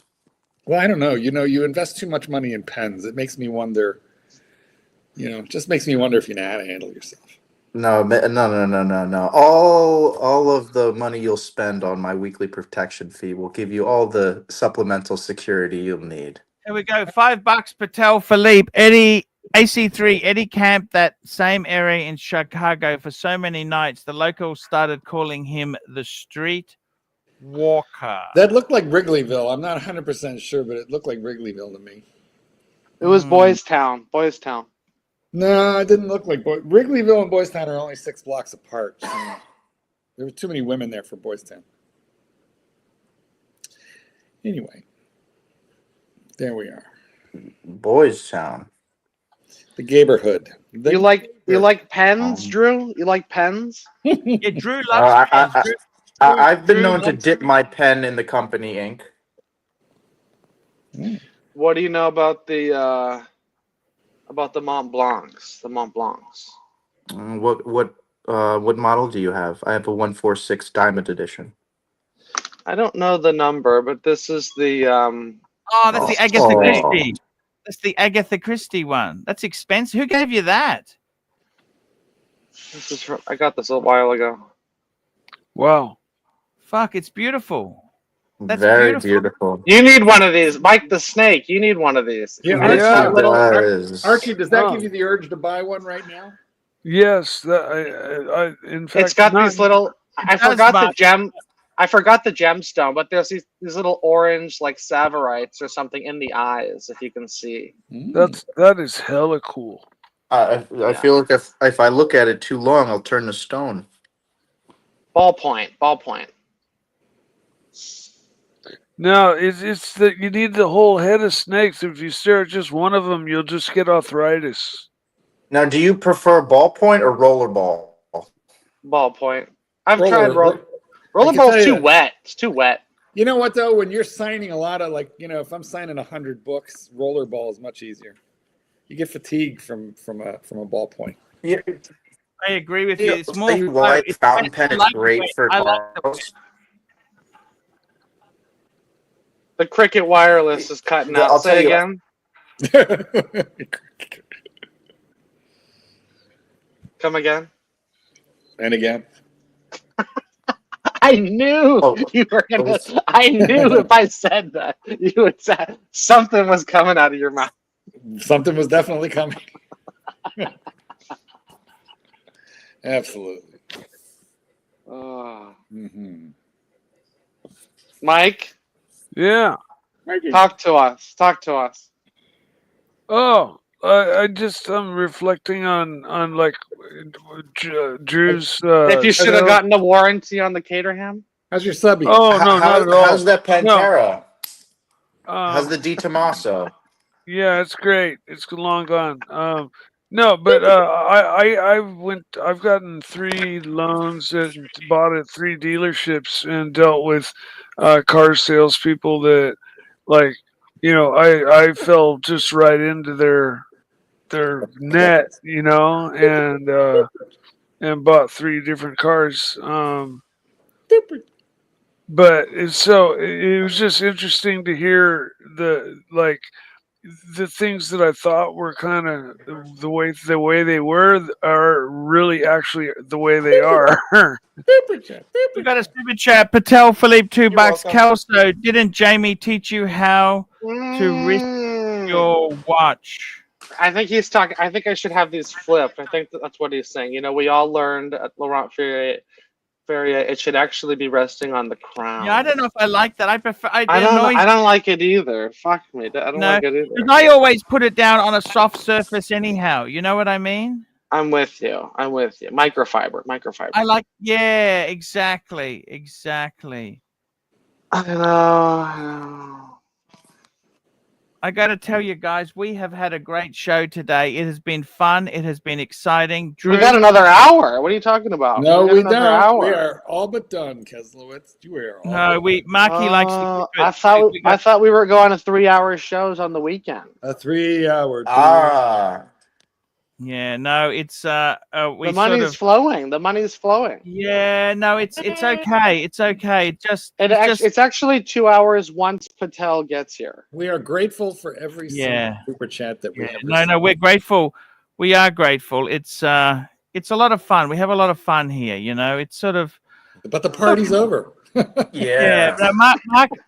Well, I don't know. You invest too much money in pens. It makes me wonder. Just makes me wonder if you know how to handle yourself. No. All of the money you'll spend on my weekly protection fee will give you all the supplemental security you'll need. Here we go. $5. Patel Philippe. Eddie AC3 Eddie camped that same area in Chicago for so many nights. The locals started calling him the Street Walker. That looked like Wrigleyville. I'm not 100% sure, but it looked like Wrigleyville to me. It was Boys Town. Boys Town. No, it didn't look like Wrigleyville and Boys Town are only 6 blocks apart. So there were too many women there for Boys Town. Anyway, there we are. Boys Town. The neighborhood. You like pens, Drew? You like pens? Yeah, Drew loves pens. I've been known to dip my pen in the company ink. What do you know about the Mont Blancs? The Mont Blancs. What model do you have? I have a 146 Diamond Edition. I don't know the number, but this is the that's the Agatha Christie. That's the Agatha Christie one. That's expensive. Who gave you that? This is I got this a while ago. Wow. Fuck, it's beautiful. That's Very beautiful. You need one of these, Mike the Snake. You need one of these. Yeah, Archie, does that give you the urge to buy one right now? Yes, I in fact, It's got these little. I forgot the gemstone, but there's these little orange like Savorites or something in the eyes, if you can see. That is hella cool. I feel like if I look at it too long, I'll turn to stone. Ballpoint. No, it's that you need the whole head of snakes. If you stare at just one of them, you'll just get arthritis. Now, do you prefer ballpoint or rollerball? Ballpoint. I've tried rollerball's too wet. It's too wet. You know what though? When you're signing a lot of if I'm signing 100 books, rollerball is much easier. You get fatigued from a ballpoint. Yeah. I agree with you. It's more. Why fountain pen is great for cars. The Cricket Wireless is cutting out. I'll Say tell you again. Come again. And again. I knew you were gonna. I knew if I said that, you would say something was coming out of your mouth. Something was definitely coming. Absolutely. Mike. Yeah. Talk to us. Oh, I'm reflecting on like Drew's. If you should have gotten a warranty on the Caterham. How's your subby? Oh no, not at all. How's that Pantera? No. How's the Di Tommaso? Yeah, it's great. It's long gone. No, but I've gotten 3 loans and bought at 3 dealerships and dealt with car salespeople that, like, I fell just right into their net, and bought 3 different cars. But it was just interesting to hear the things that I thought were kind of the way they were are really actually the way they are. We got a super chat. Patel Philippe, $2. Kelso, didn't Jamie teach you how to risk your watch? I think he's talking. I think I should have these flipped. I think that's what he's saying. We all learned at Laurent Ferrier, it should actually be resting on the crown. Yeah, I don't know if I like that. I prefer. I don't like it either. Fuck me. I don't like it either. Because I always put it down on a soft surface anyhow. You know what I mean? I'm with you. Microfiber. I like. Yeah, exactly. I know. I got to tell you guys, we have had a great show today. It has been fun. It has been exciting. We got another hour. What are you talking about? No, we don't. Hour. We are all but done, Keslowitz. Marky likes to keep it. I thought we were going to 3-hour shows on the weekend. A 3-hour. Yeah, no, it's the money's flowing. The money's flowing. Yeah, no, it's okay. It's okay. It's actually 2 hours once Patel gets here. We are grateful for every single super chat that we have. No, we're grateful. We are grateful. It's a lot of fun. We have a lot of fun here. It's sort of. But the party's over. Yeah.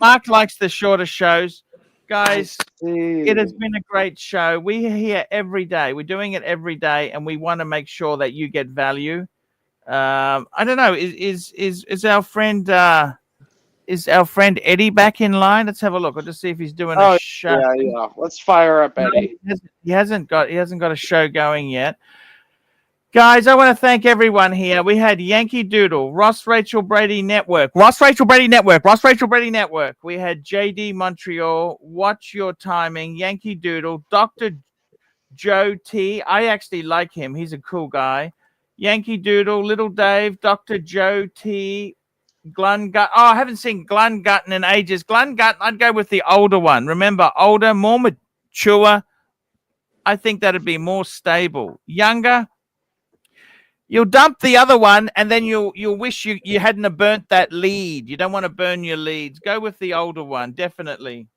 Mark likes the shorter shows. Guys, it has been a great show. We're here every day. We're doing it every day, and we want to make sure that you get value. I don't know. Is our friend Eddie back in line? Let's have a look. I'll just see if he's doing a show. Yeah. Let's fire up Eddie. No, he hasn't got a show going yet. Guys, I want to thank everyone here. We had Yankee Doodle, Ross Rachel Brady Network. We had JD Montreal, Watch Your Timing, Yankee Doodle, Dr. Joe T. I actually like him. He's a cool guy. Yankee Doodle, Little Dave, Dr. Joe T. Glungutton. Oh, I haven't seen Glungutton in ages. Glungutton, I'd go with the older one. Remember, older, more mature. I think that'd be more stable. Younger, you'll dump the other one, and then you'll wish you hadn't have burnt that lead. You don't want to burn your leads. Go with the older one, definitely.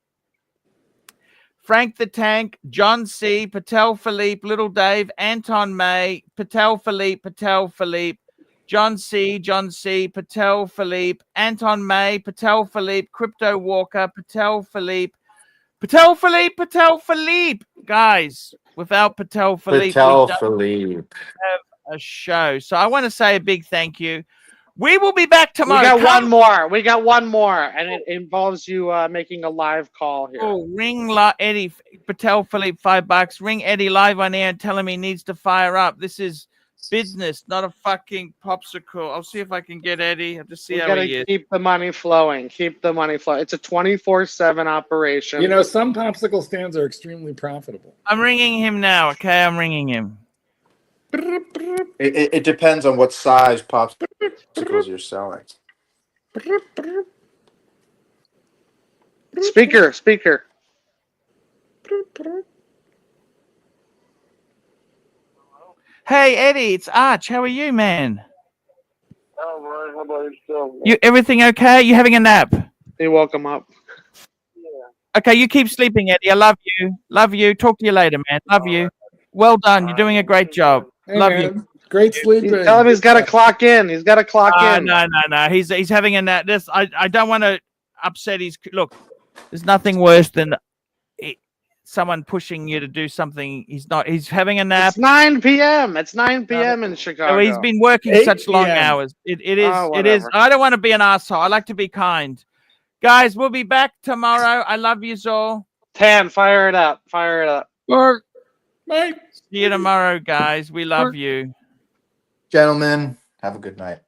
Frank the Tank, John C, Patel Philippe, Little Dave, Anton May, Patel Philippe, John C, Patel Philippe, Anton May, Patel Philippe, Crypto Walker, Patel Philippe. Guys, without Patel Philippe, we don't have a show. So I want to say a big thank you. We will be back tomorrow. We got one more, and it involves you making a live call here. Oh, ring Eddie Patel Philippe $5. Ring Eddie live on air and tell him he needs to fire up. This is business, not a fucking popsicle. I'll see if I can get Eddie. I'll just see how he is. Keep the money flowing. It's a 24/7 operation. You know, some popsicle stands are extremely profitable. I'm ringing him now. Okay, I'm ringing him. It depends on what size popsicles you're selling. Speaker. Hey Eddie, it's Arch. How are you, man? Oh, man, how about yourself? You everything okay? You having a nap? They woke him up. Okay, you keep sleeping, Eddie. I love you. Love you. Talk to you later, man. Love you. Well done. You're doing a great job. Hey, love man. you. Great sleeping. Tell him he's got to clock in. He's got to clock in. No. He's having a nap. I don't want to upset his. Look, there's nothing worse than someone pushing you to do something. He's having a nap. It's 9 p.m. It's 9 p.m. in Chicago. So he's been working such long hours. It is. I don't want to be an asshole. I like to be kind. Guys, we'll be back tomorrow. I love you all. Tan, fire it up. Mark, mate. See you tomorrow, guys. We love you. Gentlemen, have a good night.